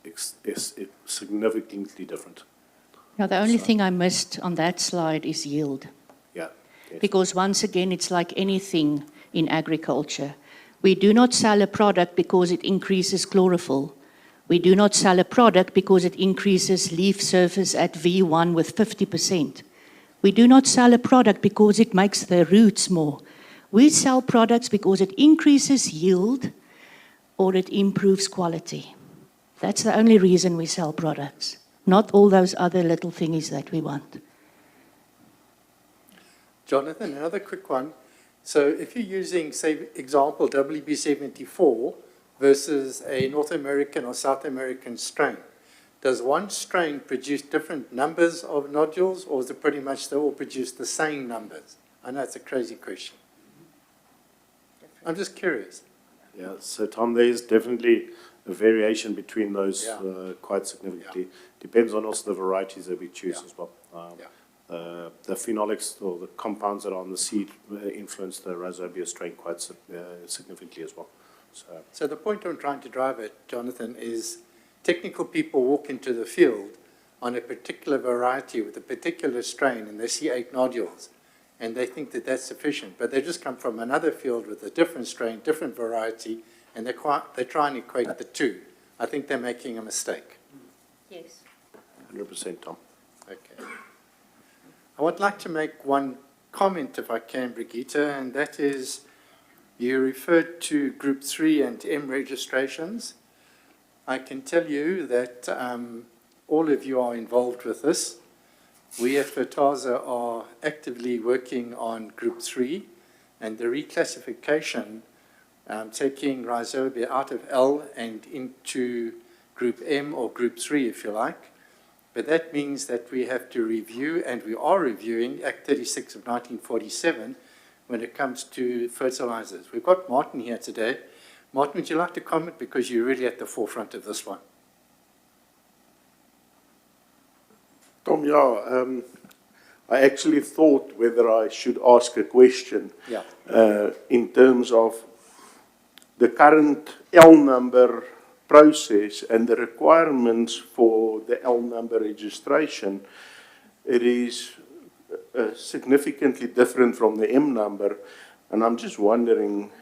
significantly different. Now, the only thing I missed on that slide is yield. Yeah. Yes. Because once again, it's like anything in agriculture. We do not sell a product because it increases chlorophyll. We do not sell a product because it increases leaf surface at V1 with 50%. We do not sell a product because it makes the roots more. We sell products because it increases yield or it improves quality. That's the only reason we sell products, not all those other little thingies that we want. Jonathan, another quick one. So if you're using, say, example WB74 versus a North American or South American strain, does one strain produce different numbers of nodules, or is it pretty much they all produce the same numbers? I know it's a crazy question. I'm just curious. Yeah, so Tom, there is definitely a variation between those Yeah. quite significantly. Depends on also the varieties that we choose as well. The phenolics or the compounds that are on the seed influence the Rhizobia strain quite significantly as well. So the point I'm trying to drive at, Jonathan, is technical people walk into the field on a particular variety with a particular strain and they see 8 nodules and they think that that's sufficient, but they just come from another field with a different strain, different variety, and they try and equate the two. I think they're making a mistake. Yes. 100%, Tom. Okay. I would like to make one comment, if I can, Bridgitta, and that is you referred to Group 3 and M registrations. I can tell you that all of you are involved with this. We at Fertasa are actively working on Group 3 and the reclassification, taking Rhizobia out of L and into Group M or Group 3, if you like. But that means that we have to review, and we are reviewing, Act 36 of 1947 when it comes to fertilizers. We've got Martin here today. Martin, would you like to comment, because you're really at the forefront of this one? Tom, I actually thought whether I should ask a question in terms of the current L number process and the requirements for the L number registration. It is significantly different from the M number, and I'm just wondering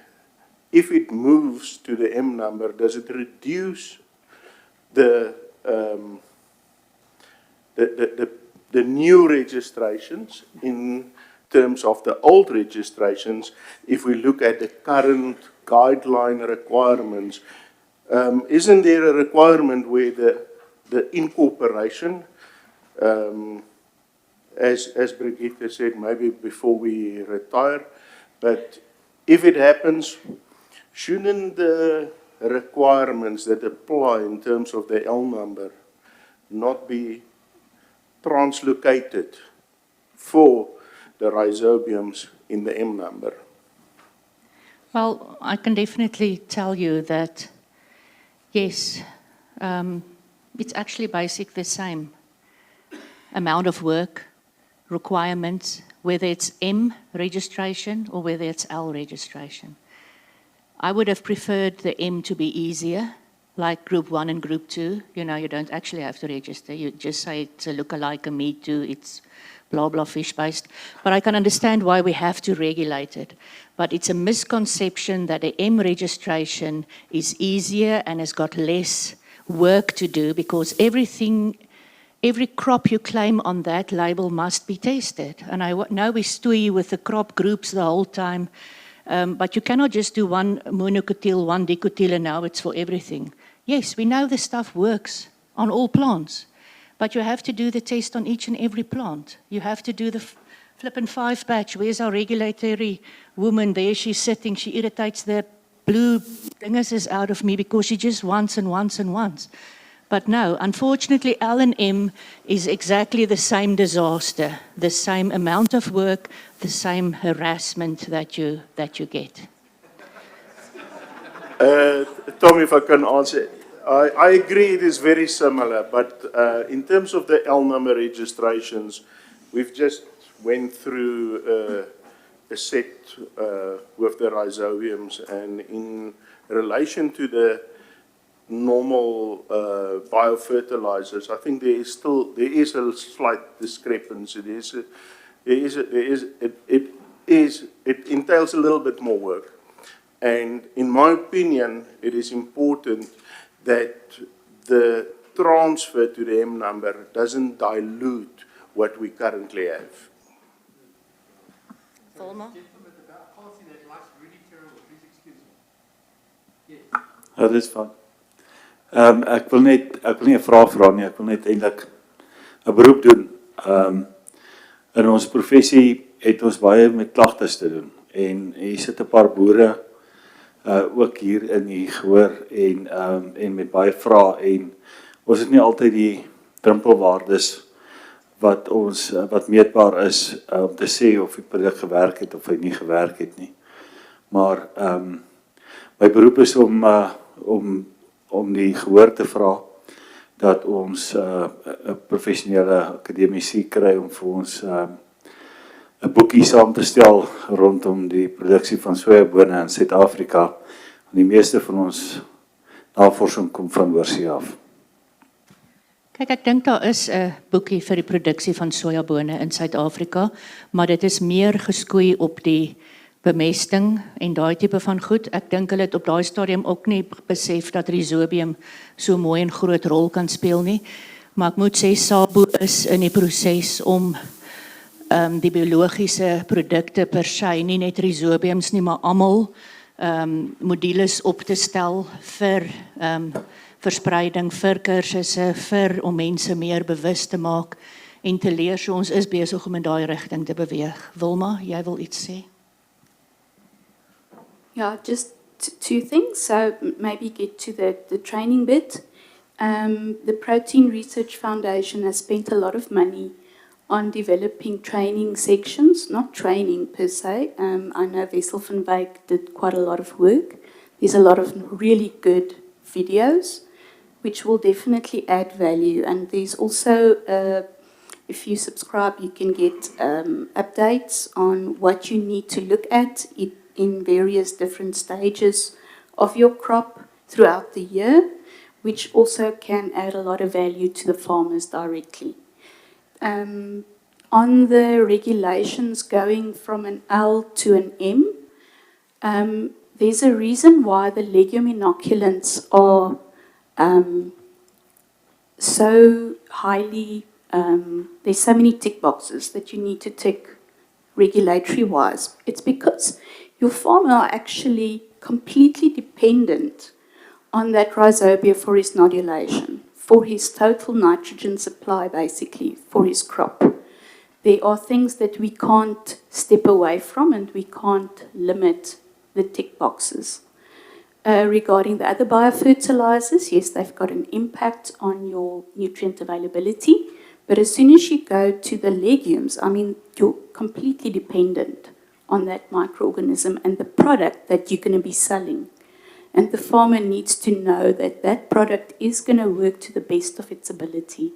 if it moves to the M number, does it reduce the new registrations in terms of the old registrations? If we look at the current guideline requirements, isn't there a requirement where the incorporation, as Bridgitta said, maybe before we retire, but if it happens, shouldn't the requirements that apply in terms of the L number not be translocated for the rhizobiums in the M number? Well, I can definitely tell you that, yes, it's actually basically the same amount of work, requirements, whether it's M registration or whether it's L registration. I would have preferred the M to be easier, like Group 1 and Group 2. You know, you don't actually have to register. You just say it's a lookalike, a me too, it's blah, blah, fish-based. But I can understand why we have to regulate it. But it's a misconception that the M registration is easier and has got less work to do, because every crop you claim on that label must be tested. And I know we stoy with the crop groups the whole time, but you cannot just do one monocotyl, one dicotyl, and now it's for everything. Yes, we know the stuff works on all plants, but you have to do the test on each and every plant. You have to do the flippin' 5 batch. Where's our regulatory woman? There she's sitting. She irritates the blue dinguses out of me because she just wants and wants and wants. But no, unfortunately, L and M is exactly the same disaster, the same amount of work, the same harassment that you get. Tom, if I can answer, I agree it is very similar, but in terms of the L number registrations, we've just went through a set with the rhizobiums, and in relation to the normal biofertilizers, I think there is a slight discrepancy. It entails a little bit more work, and in my opinion, it is important that the transfer to the M number doesn't dilute what we currently have. Ja, dis van. Ek wil nie 'n vraag vra nie, ek wil net eintlik 'n beroep doen. In ons professie het ons baie met klagtes te doen, en hier sit 'n paar boere ook hier in die gehoor en met baie vrae, en ons het nie altyd die drempelwaardes wat meetbaar is om te sê of die produk gewerk het of hy nie gewerk het nie. Maar My beroep is om die gehoor te vra dat ons 'n professionele akademisie kry om vir ons 'n boekie saam te stel rondom die produksie van sojabone in Suid-Afrika. Die meeste van ons navorsing kom van oorsee af. Kyk, ek dink daar is 'n boekie vir die produksie van sojabone in Suid-Afrika, maar dit is meer geskoei op die bemesting en daai tipe van goed. Ek dink hulle het op daai stadium ook nie besef dat Rhizobium so mooi en groot rol kan speel nie. Maar ek moet sê SABO is in die proses om die biologiese produkte per se, nie net Rhizobiums nie, maar almal modules op te stel vir verspreiding, vir kursusse, vir om mense meer bewus te maak en te leer. So ons is besig om in daai rigting te beweeg. Wilma, jy wil iets sê? Yeah, just two things. So maybe get to the training bit. The Protein Research Foundation has spent a lot of money on developing training sections, not training per se. I know Wessel van Wyk did quite a lot of work. There's a lot of really good videos, which will definitely add value. And there's also, if you subscribe, you can get updates on what you need to look at in various different stages of your crop throughout the year, which also can add a lot of value to the farmers directly. On the regulations going from an L to an M, there's a reason why the legume inoculants are so highly, there's so many tick boxes that you need to tick regulatory-wise. It's because your farmer are actually completely dependent on that rhizobia for his nodulation, for his total nitrogen supply, basically, for his crop. There are things that we can't step away from and we can't limit the tick boxes. Regarding the other biofertilizers, yes, they've got an impact on your nutrient availability, but as soon as you go to the legumes, I mean, you're completely dependent on that microorganism and the product that you're going to be selling. And the farmer needs to know that that product is going to work to the best of its ability.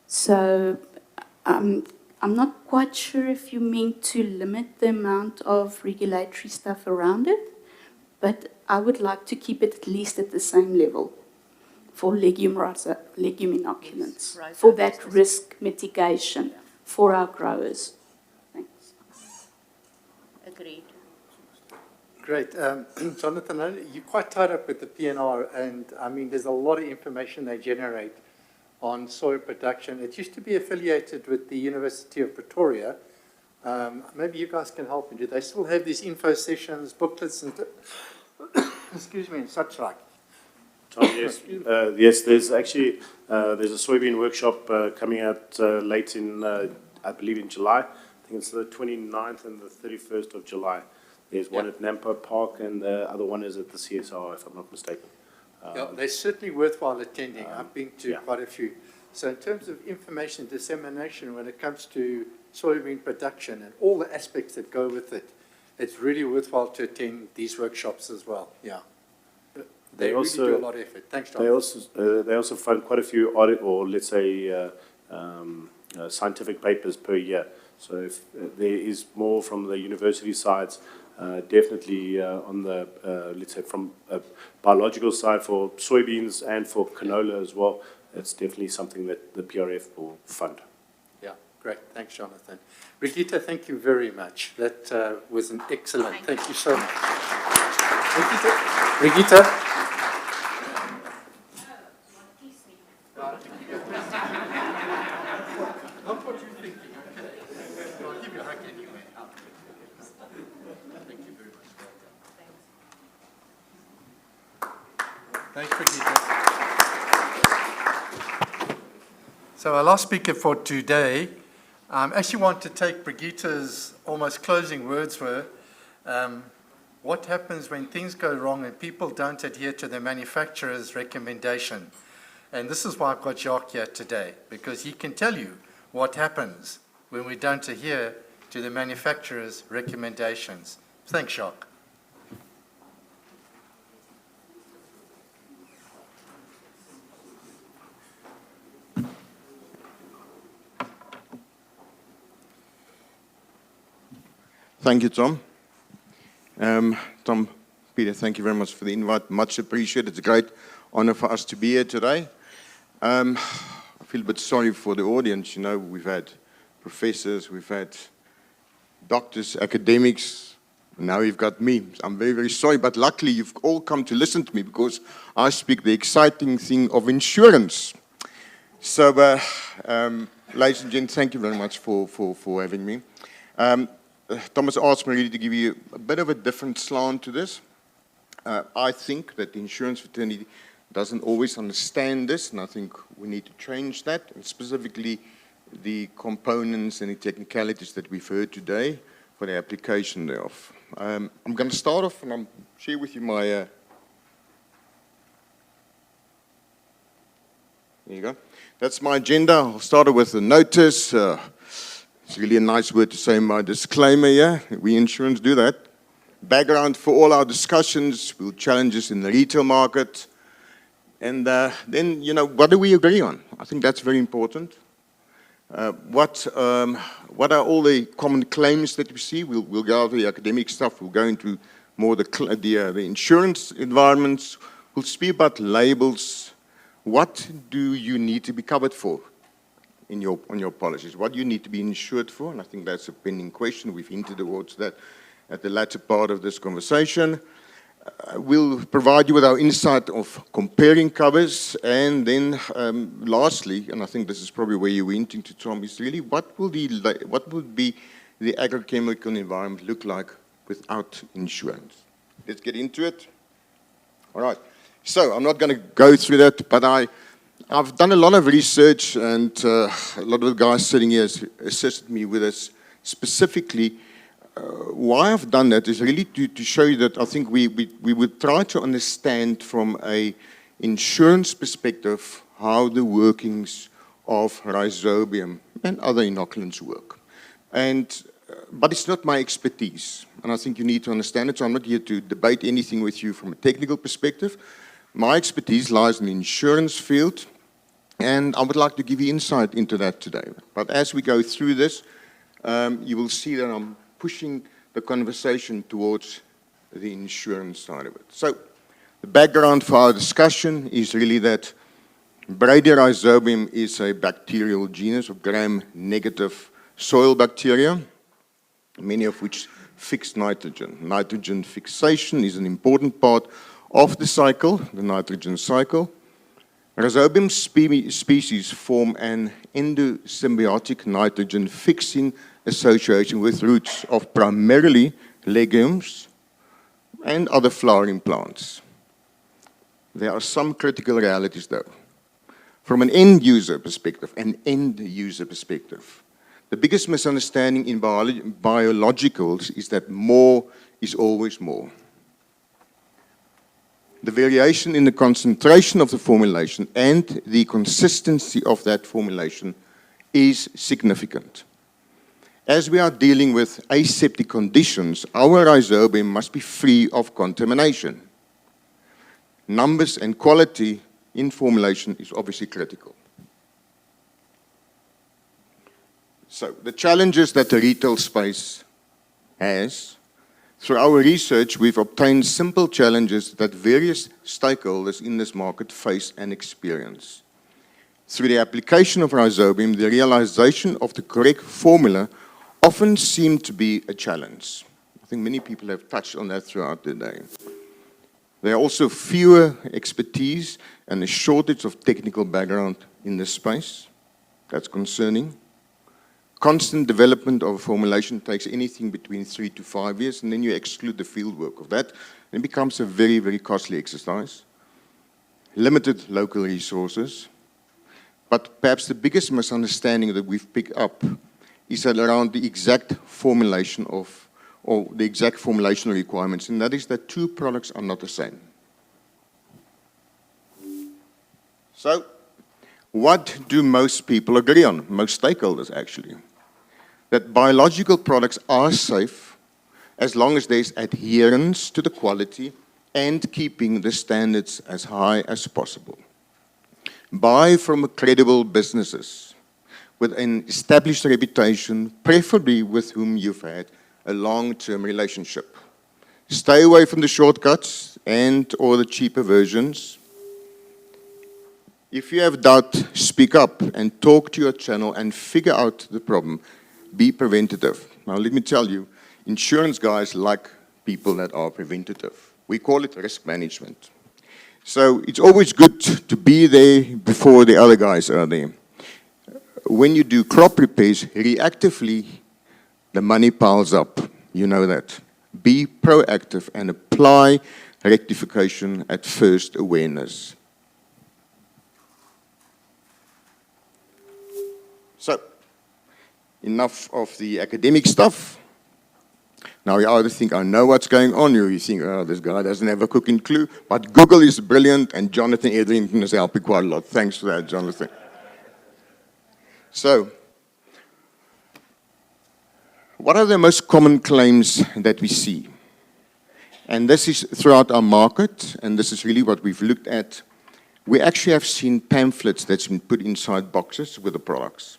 So I'm not quite sure if you mean to limit the amount of regulatory stuff around it, but I would like to keep it at least at the same level for legume inoculants, for that risk mitigation for our growers. Thanks. Agreed. Great. Jonathan, you're quite tied up with the PNR, and I mean, there's a lot of information they generate on soy production. It used to be affiliated with the University of Pretoria. Maybe you guys can help me. Do they still have these info sessions, booklets, and excuse me, and such like? Yes, yes. There's actually there's a soybean workshop coming out late in, I believe, in July. I think it's the 29th and the 31st of July. There's one at Nampo Park, and the other one is at the CSR, if I'm not mistaken. Yeah, they're certainly worthwhile attending. I've been to quite a few. So in terms of information dissemination, when it comes to soybean production and all the aspects that go with it, it's really worthwhile to attend these workshops as well. Yeah. They really do a lot of effort. Thanks, John. They also fund quite a few audit, or let's say scientific papers per year. So if there is more from the university sides, definitely on the, let's say, from a biological side for soybeans and for canola as well, it's definitely something that the PRF will fund. Yeah, great. Thanks, Jonathan. Bridgitta, thank you very much. That was an excellent. Thank you so much. Bridgitta. Not what you're thinking, okay? I'll give you a hug anyway. Thank you very much. Thanks, Bridgitta. So our last speaker for today, I actually want to take Bridgitta's almost closing words were, what happens when things go wrong and people don't adhere to the manufacturer's recommendation? And this is why I've got Jacques here today, because he can tell you what happens when we don't adhere to the manufacturer's recommendations. Thanks, Jacques. Thank you, Tom. Tom, Peter, thank you very much for the invite. Much appreciated. It's a great honor for us to be here today. I feel a bit sorry for the audience. You know, we've had professors, we've had doctors, academics, and now you've got me. I'm very, very sorry, but luckily you've all come to listen to me because I speak the exciting thing of insurance. So, ladies and gentlemen, thank you very much for having me. Thomas asked me really to give you a bit of a different slant to this. I think that the insurance fraternity doesn't always understand this, and I think we need to change that, and specifically the components and the technicalities that we've heard today for the application thereof. I'm going to start off and I'll share with you my... there you go. That's my agenda. I'll start with the notice. It's really a nice word to say my disclaimer here. We insurance do that. Background for all our discussions, we'll challenges in the retail market. And then, you know, what do we agree on? I think that's very important. What are all the common claims that we see? We'll go over the academic stuff. We'll go into more the insurance environments. We'll speak about labels. What do you need to be covered for on your policies? What do you need to be insured for? And I think that's a pending question. We've hinted towards that at the latter part of this conversation. We'll provide you with our insight of comparing covers, and then lastly, and I think this is probably where you're hinting to, Tom, is really what would be the agrochemical environment look like without insurance? Let's get into it. All right. So I'm not going to go through that, but I've done a lot of research, and a lot of the guys sitting here assisted me with this specifically. Why I've done that is really to show you that I think we would try to understand from an insurance perspective how the workings of Rhizobium and other inoculants work. But it's not my expertise, and I think you need to understand it, so I'm not here to debate anything with you from a technical perspective. My expertise lies in the insurance field, and I would like to give you insight into that today. But as we go through this, you will see that I'm pushing the conversation towards the insurance side of it. So the background for our discussion is really that Bridgitta Rhizobium is a bacterial genus of gram-negative soil bacteria, many of which fix nitrogen. Nitrogen fixation is an important part of the cycle, the nitrogen cycle. Rhizobium species form an endosymbiotic nitrogen fixing association with roots of primarily legumes and other flowering plants. There are some critical realities though. From an end user perspective, the biggest misunderstanding in biologicals is that more is always more. The variation in the concentration of the formulation and the consistency of that formulation is significant. As we are dealing with aseptic conditions, our Rhizobium must be free of contamination. Numbers and quality in formulation is obviously critical. So the challenges that the retail space has, through our research, we've obtained simple challenges that various stakeholders in this market face and experience. Through the application of Rhizobium, the realization of the correct formula often seemed to be a challenge. I think many people have touched on that throughout the day. There are also fewer expertise and a shortage of technical background in this space. That's concerning. Constant development of a formulation takes anything between 3 to 5 years, and then you exclude the field work of that, and it becomes a very, very costly exercise. Limited local resources. But perhaps the biggest misunderstanding that we've picked up is around the exact formulation or the exact formulation requirements, and that is that two products are not the same. So, what do most people agree on? Most stakeholders, actually. That biological products are safe as long as there's adherence to the quality and keeping the standards as high as possible. Buy from credible businesses with an established reputation, preferably with whom you've had a long-term relationship. Stay away from the shortcuts and or the cheaper versions. If you have doubt, speak up and talk to your channel and figure out the problem. Be preventative. Now let me tell you, insurance guys like people that are preventative. We call it risk management. So it's always good to be there before the other guys are there. When you do crop repairs, reactively, the money piles up. You know that. Be proactive and apply rectification at first awareness. So, enough of the academic stuff. Now you either think, I know what's going on, or you think, oh, this guy doesn't have a cooking clue. But Google is brilliant, and Jonathan Etherington has helped me quite a lot. Thanks for that, Jonathan. So, what are the most common claims that we see? And this is throughout our market, and this is really what we've looked at. We actually have seen pamphlets that's been put inside boxes with the products.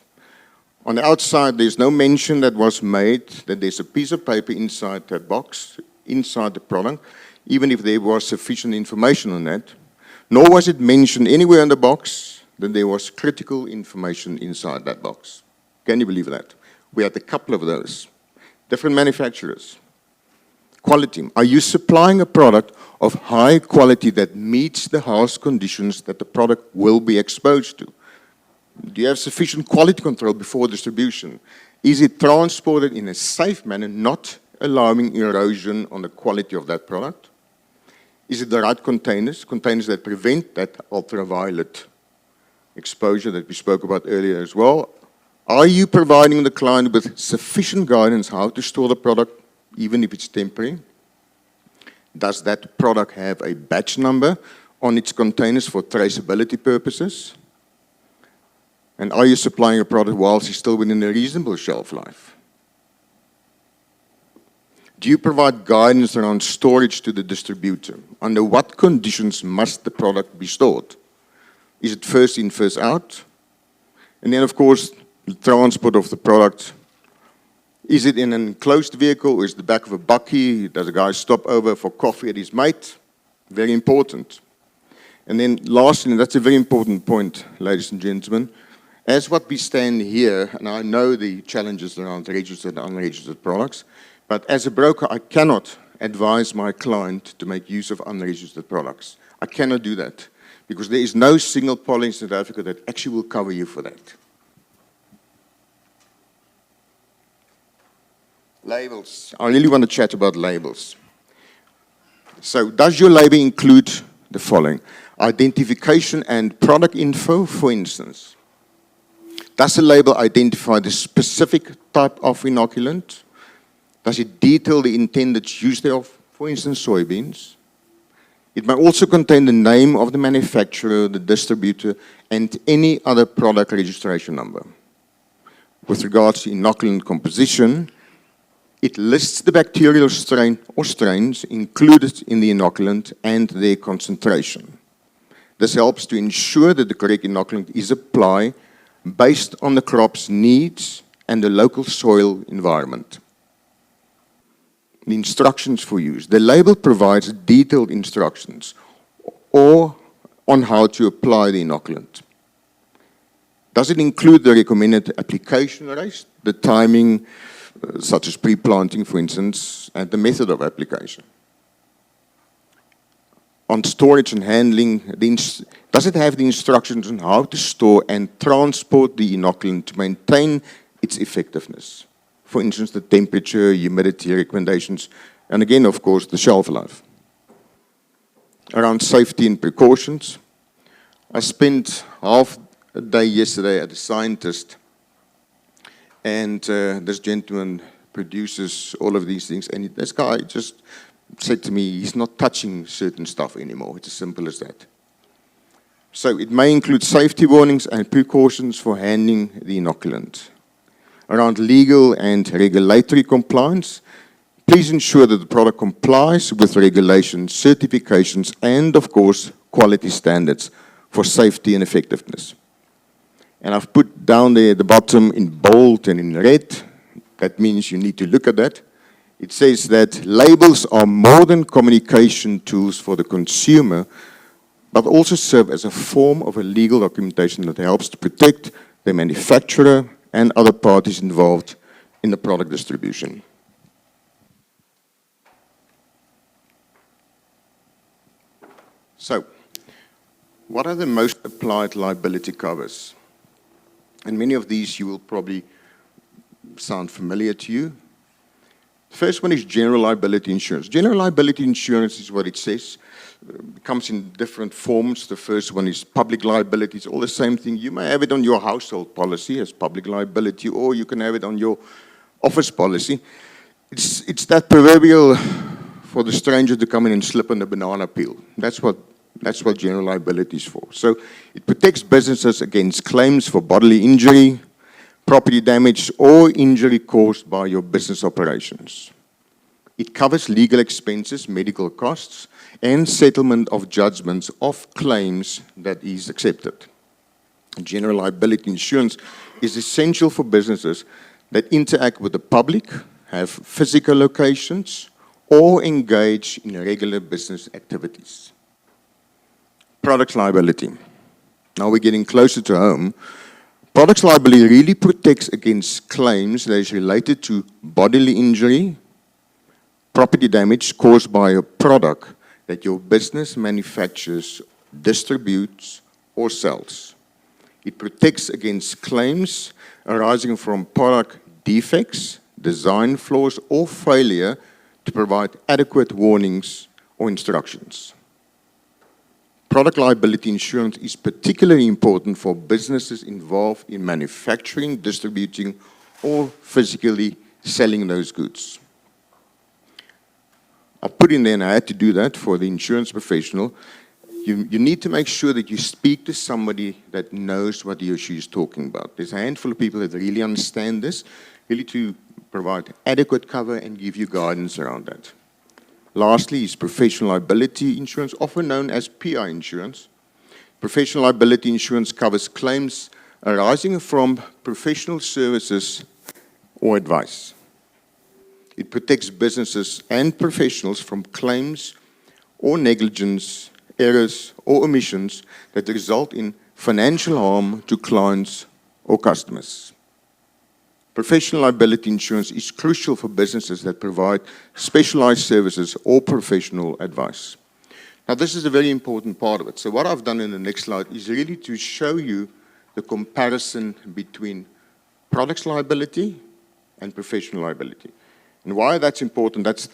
On the outside, there's no mention that was made that there's a piece of paper inside that box, inside the product, even if there was sufficient information on that. Nor was it mentioned anywhere in the box that there was critical information inside that box. Can you believe that? We had a couple of those. Different manufacturers. Quality. Are you supplying a product of high quality that meets the house conditions that the product will be exposed to? Do you have sufficient quality control before distribution? Is it transported in a safe manner, not allowing erosion on the quality of that product? Is it the right containers, containers that prevent that ultraviolet exposure that we spoke about earlier as well? Are you providing the client with sufficient guidance how to store the product, even if it's temporary? Does that product have a batch number on its containers for traceability purposes? And are you supplying a product whilst it's still within a reasonable shelf life? Do you provide guidance around storage to the distributor? Under what conditions must the product be stored? Is it first in, first out? And then, of course, the transport of the product. Is it in an enclosed vehicle, or is it the back of a bakkie? Does a guy stop over for coffee at his mate? Very important. And then lastly, and that's a very important point, ladies and gentlemen, as what we stand here, and I know the challenges around registered and unregistered products, but as a broker, I cannot advise my client to make use of unregistered products. I cannot do that, because there is no single policy in South Africa that actually will cover you for that. Labels. I really want to chat about labels. So, does your label include the following? Identification and product info, for instance. Does the label identify the specific type of inoculant? Does it detail the intended use thereof, for instance, soybeans? It may also contain the name of the manufacturer, the distributor, and any other product registration number. With regards to inoculant composition, it lists the bacterial strain or strains included in the inoculant and their concentration. This helps to ensure that the correct inoculant is applied based on the crop's needs and the local soil environment. The instructions for use. The label provides detailed instructions or on how to apply the inoculant. Does it include the recommended application rate, the timing, such as pre-planting, for instance, and the method of application? On storage and handling, does it have the instructions on how to store and transport the inoculant to maintain its effectiveness? For instance, the temperature, humidity recommendations, and again, of course, the shelf life. Around safety and precautions, I spent half a day yesterday at a scientist, and this gentleman produces all of these things, and this guy just said to me, he's not touching certain stuff anymore. It's as simple as that. So it may include safety warnings and precautions for handling the inoculant. Around legal and regulatory compliance, please ensure that the product complies with regulations, certifications, and of course, quality standards for safety and effectiveness. And I've put down there at the bottom in bold and in red. That means you need to look at that. It says that labels are more than communication tools for the consumer, but also serve as a form of a legal documentation that helps to protect the manufacturer and other parties involved in the product distribution. So, what are the most applied liability covers? And many of these you will probably sound familiar to you. The first one is general liability insurance. General liability insurance is what it says. It comes in different forms. The first one is public liability. It's all the same thing. You may have it on your household policy as public liability, or you can have it on your office policy. It's that proverbial for the stranger to come in and slip on the banana peel. That's what general liability is for. So it protects businesses against claims for bodily injury, property damage, or injury caused by your business operations. It covers legal expenses, medical costs, and settlement of judgments of claims that is accepted. General liability insurance is essential for businesses that interact with the public, have physical locations, or engage in regular business activities. Products liability. Now we're getting closer to home. Products liability really protects against claims that is related to bodily injury, property damage caused by a product that your business manufactures, distributes, or sells. It protects against claims arising from product defects, design flaws, or failure to provide adequate warnings or instructions. Product liability insurance is particularly important for businesses involved in manufacturing, distributing, or physically selling those goods. I put in there, and I had to do that for the insurance professional. You need to make sure that you speak to somebody that knows what he or she is talking about. There's a handful of people that really understand this, really to provide adequate cover and give you guidance around that. Lastly is professional liability insurance, often known as PI insurance. Professional liability insurance covers claims arising from professional services or advice. It protects businesses and professionals from claims or negligence, errors, or omissions that result in financial harm to clients or customers. Professional liability insurance is crucial for businesses that provide specialized services or professional advice. Now, this is a very important part of it. So what I've done in the next slide is really to show you the comparison between products liability and professional liability. And why that's important, that's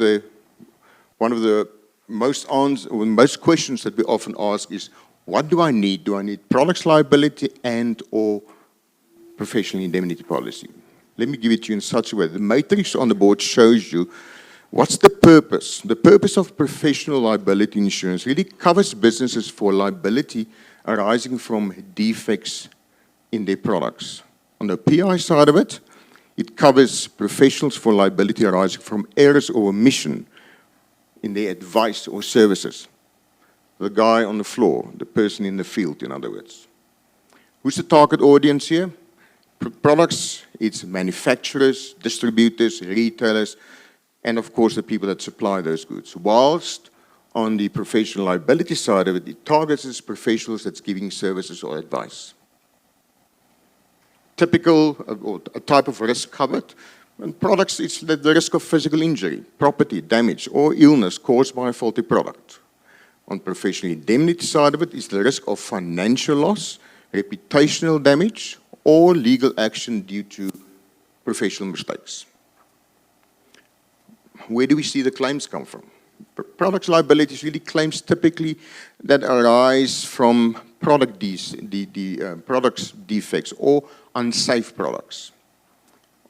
one of the most questions that we often ask is, what do I need? Do I need products liability and or professional indemnity policy? Let me give it to you in such a way. The matrix on the board shows you what's the purpose. The purpose of professional liability insurance really covers businesses for liability arising from defects in their products. On the PI side of it, it covers professionals for liability arising from errors or omission in their advice or services. The guy on the floor, the person in the field, in other words. Who's the target audience here? Products, it's manufacturers, distributors, retailers, and of course the people that supply those goods. Whilst on the professional liability side of it, it targets professionals that's giving services or advice. Typical, or a type of risk covered, and products, it's the risk of physical injury, property damage, or illness caused by a faulty product. On professional indemnity side of it is the risk of financial loss, reputational damage, or legal action due to professional mistakes. Where do we see the claims come from? Products liability is really claims typically that arise from products defects or unsafe products.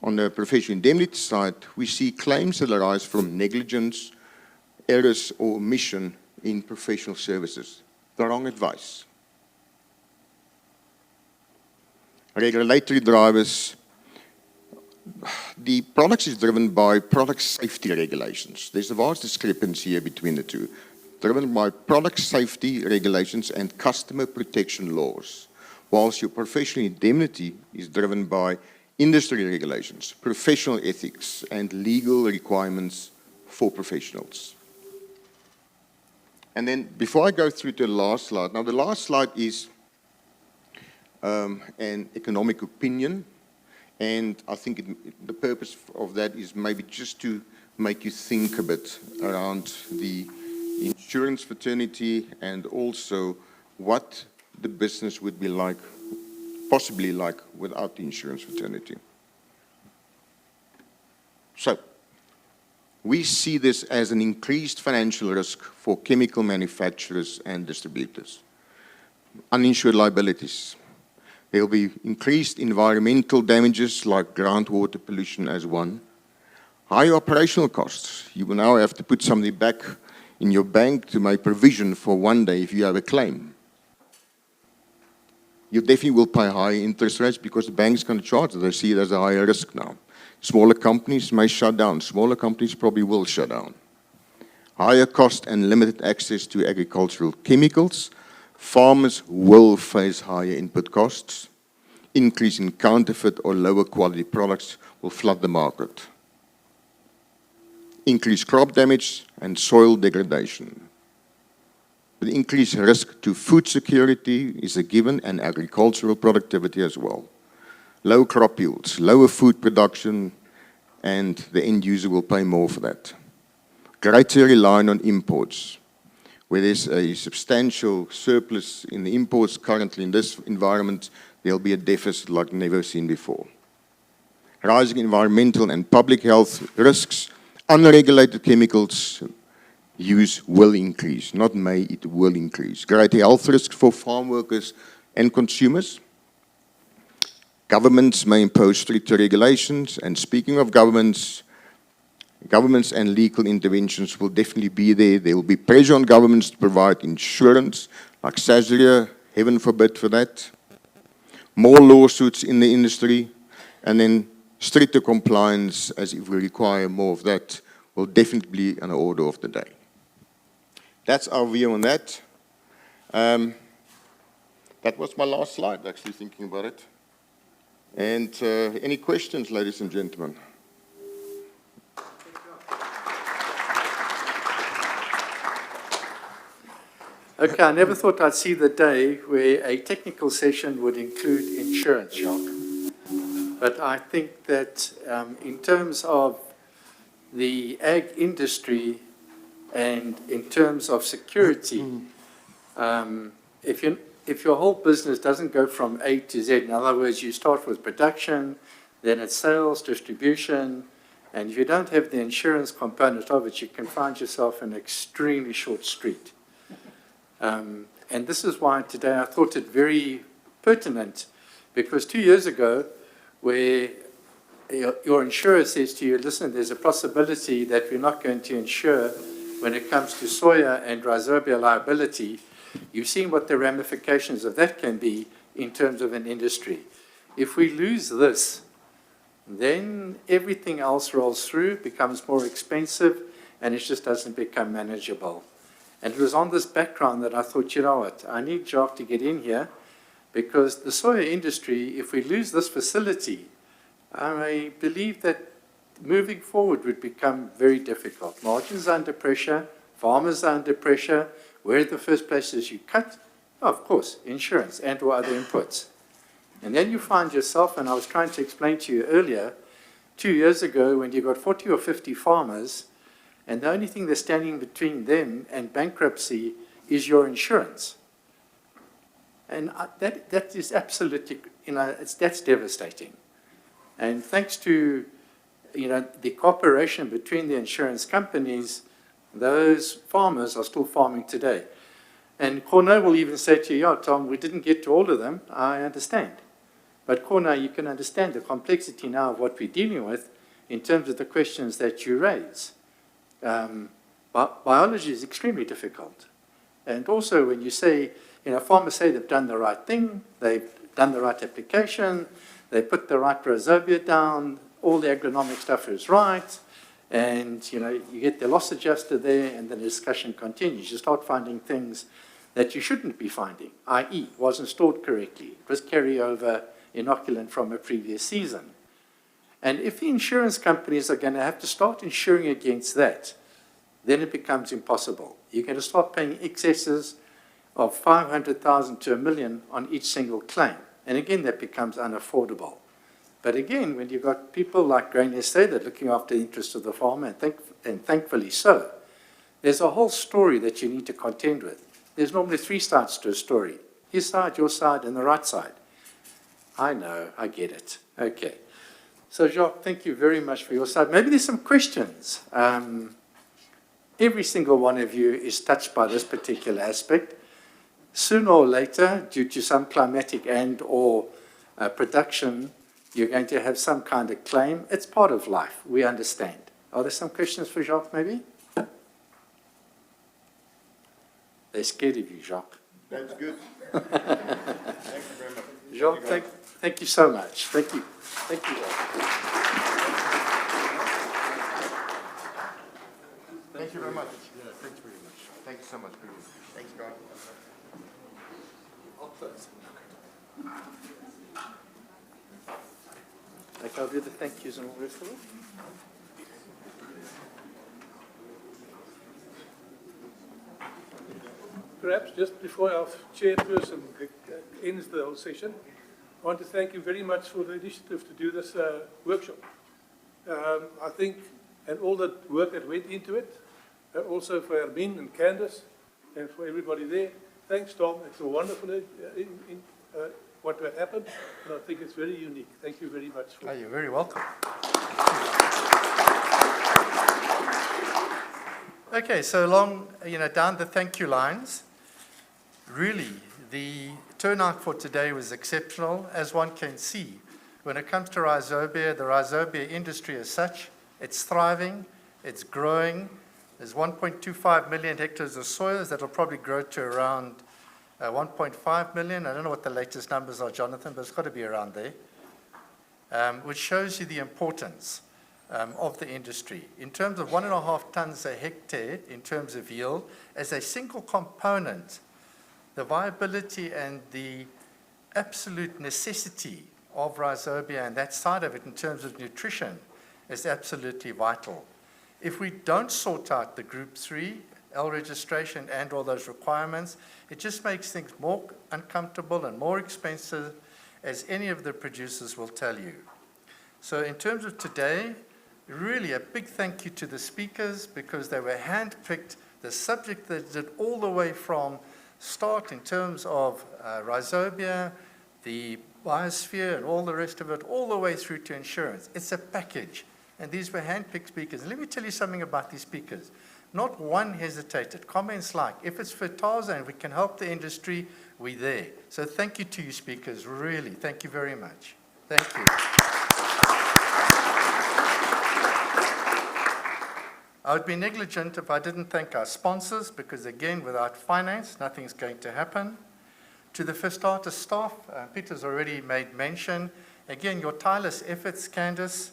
On the professional indemnity side, we see claims that arise from negligence, errors, or omission in professional services, the wrong advice. Regulatory drivers, the products is driven by product safety regulations. There's a vast discrepancy here between the two. Driven by product safety regulations and customer protection laws, whilst your professional indemnity is driven by industry regulations, professional ethics, and legal requirements for professionals. And then before I go through to the last slide, now the last slide is an economic opinion, and I think the purpose of that is maybe just to make you think a bit around the insurance fraternity and also what the business would be like, possibly like, without the insurance fraternity. So, we see this as an increased financial risk for chemical manufacturers and distributors. Uninsured liabilities. There will be increased environmental damages like groundwater pollution as one. High operational costs. You will now have to put something back in your bank to make provision for one day if you have a claim. You definitely will pay higher interest rates because the bank's going to charge it. They see it as a higher risk now. Smaller companies may shut down. Smaller companies probably will shut down. Higher cost and limited access to agricultural chemicals. Farmers will face higher input costs. Increase in counterfeit or lower quality products will flood the market. Increased crop damage and soil degradation. The increased risk to food security is a given, and agricultural productivity as well. Low crop yields, lower food production, and the end user will pay more for that. Greater reliance on imports, where there's a substantial surplus in the imports currently in this environment, there'll be a deficit like never seen before. Rising environmental and public health risks, unregulated chemicals use will increase, not may, it will increase. Greater health risks for farm workers and consumers. Governments may impose stricter regulations, and speaking of governments and legal interventions will definitely be there. There will be pressure on governments to provide insurance, like Sazria, heaven forbid for that. More lawsuits in the industry, and then stricter compliance, as if we require more of that, will definitely be an order of the day. That's our view on that. That was my last slide, actually, thinking about it. And any questions, ladies and gentlemen? Okay, I never thought I'd see the day where a technical session would include insurance, Jacques. But I think that in terms of the ag industry and in terms of security, if your whole business doesn't go from A to Z, in other words, you start with production, then it's sales, distribution, and if you don't have the insurance component of it, you can find yourself in an extremely short street. And this is why today I thought it very pertinent, because 2 years ago, where your insurer says to you, listen, there's a possibility that we're not going to insure when it comes to Soya and Rhizobia liability, you've seen what the ramifications of that can be in terms of an industry. If we lose this, then everything else rolls through, becomes more expensive, and it just doesn't become manageable. And it was on this background that I thought, you know what, I need Jacques to get in here, because the soya industry, if we lose this facility, I believe that moving forward would become very difficult. Margins are under pressure, farmers are under pressure. Where are the first places you cut? Oh, of course, insurance and or other inputs. And then you find yourself, and I was trying to explain to you earlier, 2 years ago when you got 40 or 50 farmers, and the only thing that's standing between them and bankruptcy is your insurance. And that is absolutely, that's devastating. And thanks to, the cooperation between the insurance companies, those farmers are still farming today. And Corno will even say to you, yeah, Tom, we didn't get to all of them. I understand. But Corno, you can understand the complexity now of what we're dealing with in terms of the questions that you raise. Biology is extremely difficult. And also when you say, farmers say they've done the right thing, they've done the right application, they put the right Rhizobia down, all the agronomic stuff is right, and you get the loss adjuster there, and then the discussion continues. You start finding things that you shouldn't be finding, i.e. wasn't stored correctly. It was carryover inoculant from a previous season. And if the insurance companies are going to have to start insuring against that, then it becomes impossible. You're going to start paying excesses of 500,000 to 1 million on each single claim. And again, that becomes unaffordable. But again, when you've got people like Grain SA that are looking after the interests of the farmer, and thankfully so, there's a whole story that you need to contend with. There's normally 3 sides to a story. His side, your side, and the right side. I know, I get it. Okay. So Jacques, thank you very much for your side. Maybe there's some questions. Every single one of you is touched by this particular aspect. Sooner or later, due to some climatic and or production, you're going to have some kind of claim. It's part of life. We understand. Are there some questions for Jacques, maybe? They're scared of you, Jacques. That's good. Thank you very much. Jacques, thank you so much. Thank you. Thank you, Jacques. Thank you very much. Thanks very much. Thank you so much. Thanks, God. Like I'll do the thank yous and all the rest of it. Perhaps just before our chairperson ends the whole session, I want to thank you very much for the initiative to do this workshop. I think, and all the work that went into it, also for Hermine and Candace, and for everybody there. Thanks, Tom. It's a wonderful what happened, and I think it's very unique. Thank you very much. Oh, you're very welcome. Okay, so along, down the thank you lines, really, the turnout for today was exceptional. As one can see, when it comes to Rhizobia, the Rhizobia industry as such, it's thriving, it's growing. There's 1.25 million hectares of soya that will probably grow to around 1.5 million. I don't know what the latest numbers are, Jonathan, but it's got to be around there, which shows you the importance of the industry. In terms of 1.5 tons a hectare, in terms of yield, as a single component, the viability and the absolute necessity of Rhizobia and that side of it in terms of nutrition is absolutely vital. If we don't sort out the Group 3, L registration and all those requirements, it just makes things more uncomfortable and more expensive, as any of the producers will tell you. So in terms of today, really a big thank you to the speakers, because they were handpicked. The subject that did all the way from start in terms of Rhizobia, the biosphere and all the rest of it, all the way through to insurance. It's a package. And these were handpicked speakers. And let me tell you something about these speakers. Not one hesitated. Comments like, if it's Fertasa and we can help the industry, we're there. So thank you to you speakers, really. Thank you very much. Thank you. I would be negligent if I didn't thank our sponsors, because again, without finance, nothing's going to happen. To the Fertasa staff, Peter's already made mention. Again, your tireless efforts, Candace.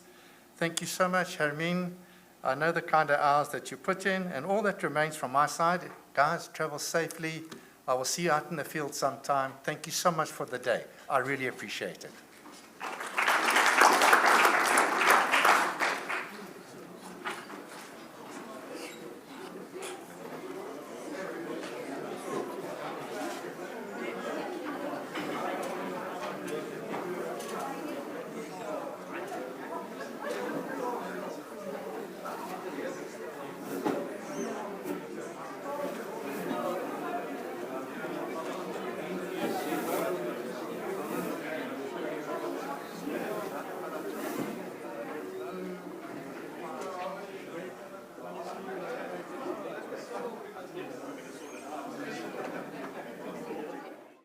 Thank you so much, Hermine. I know the kind of hours that you put in, and all that remains from my side. Guys, travel safely. I will see you out in the field sometime. Thank you so much for the day. I really appreciate it.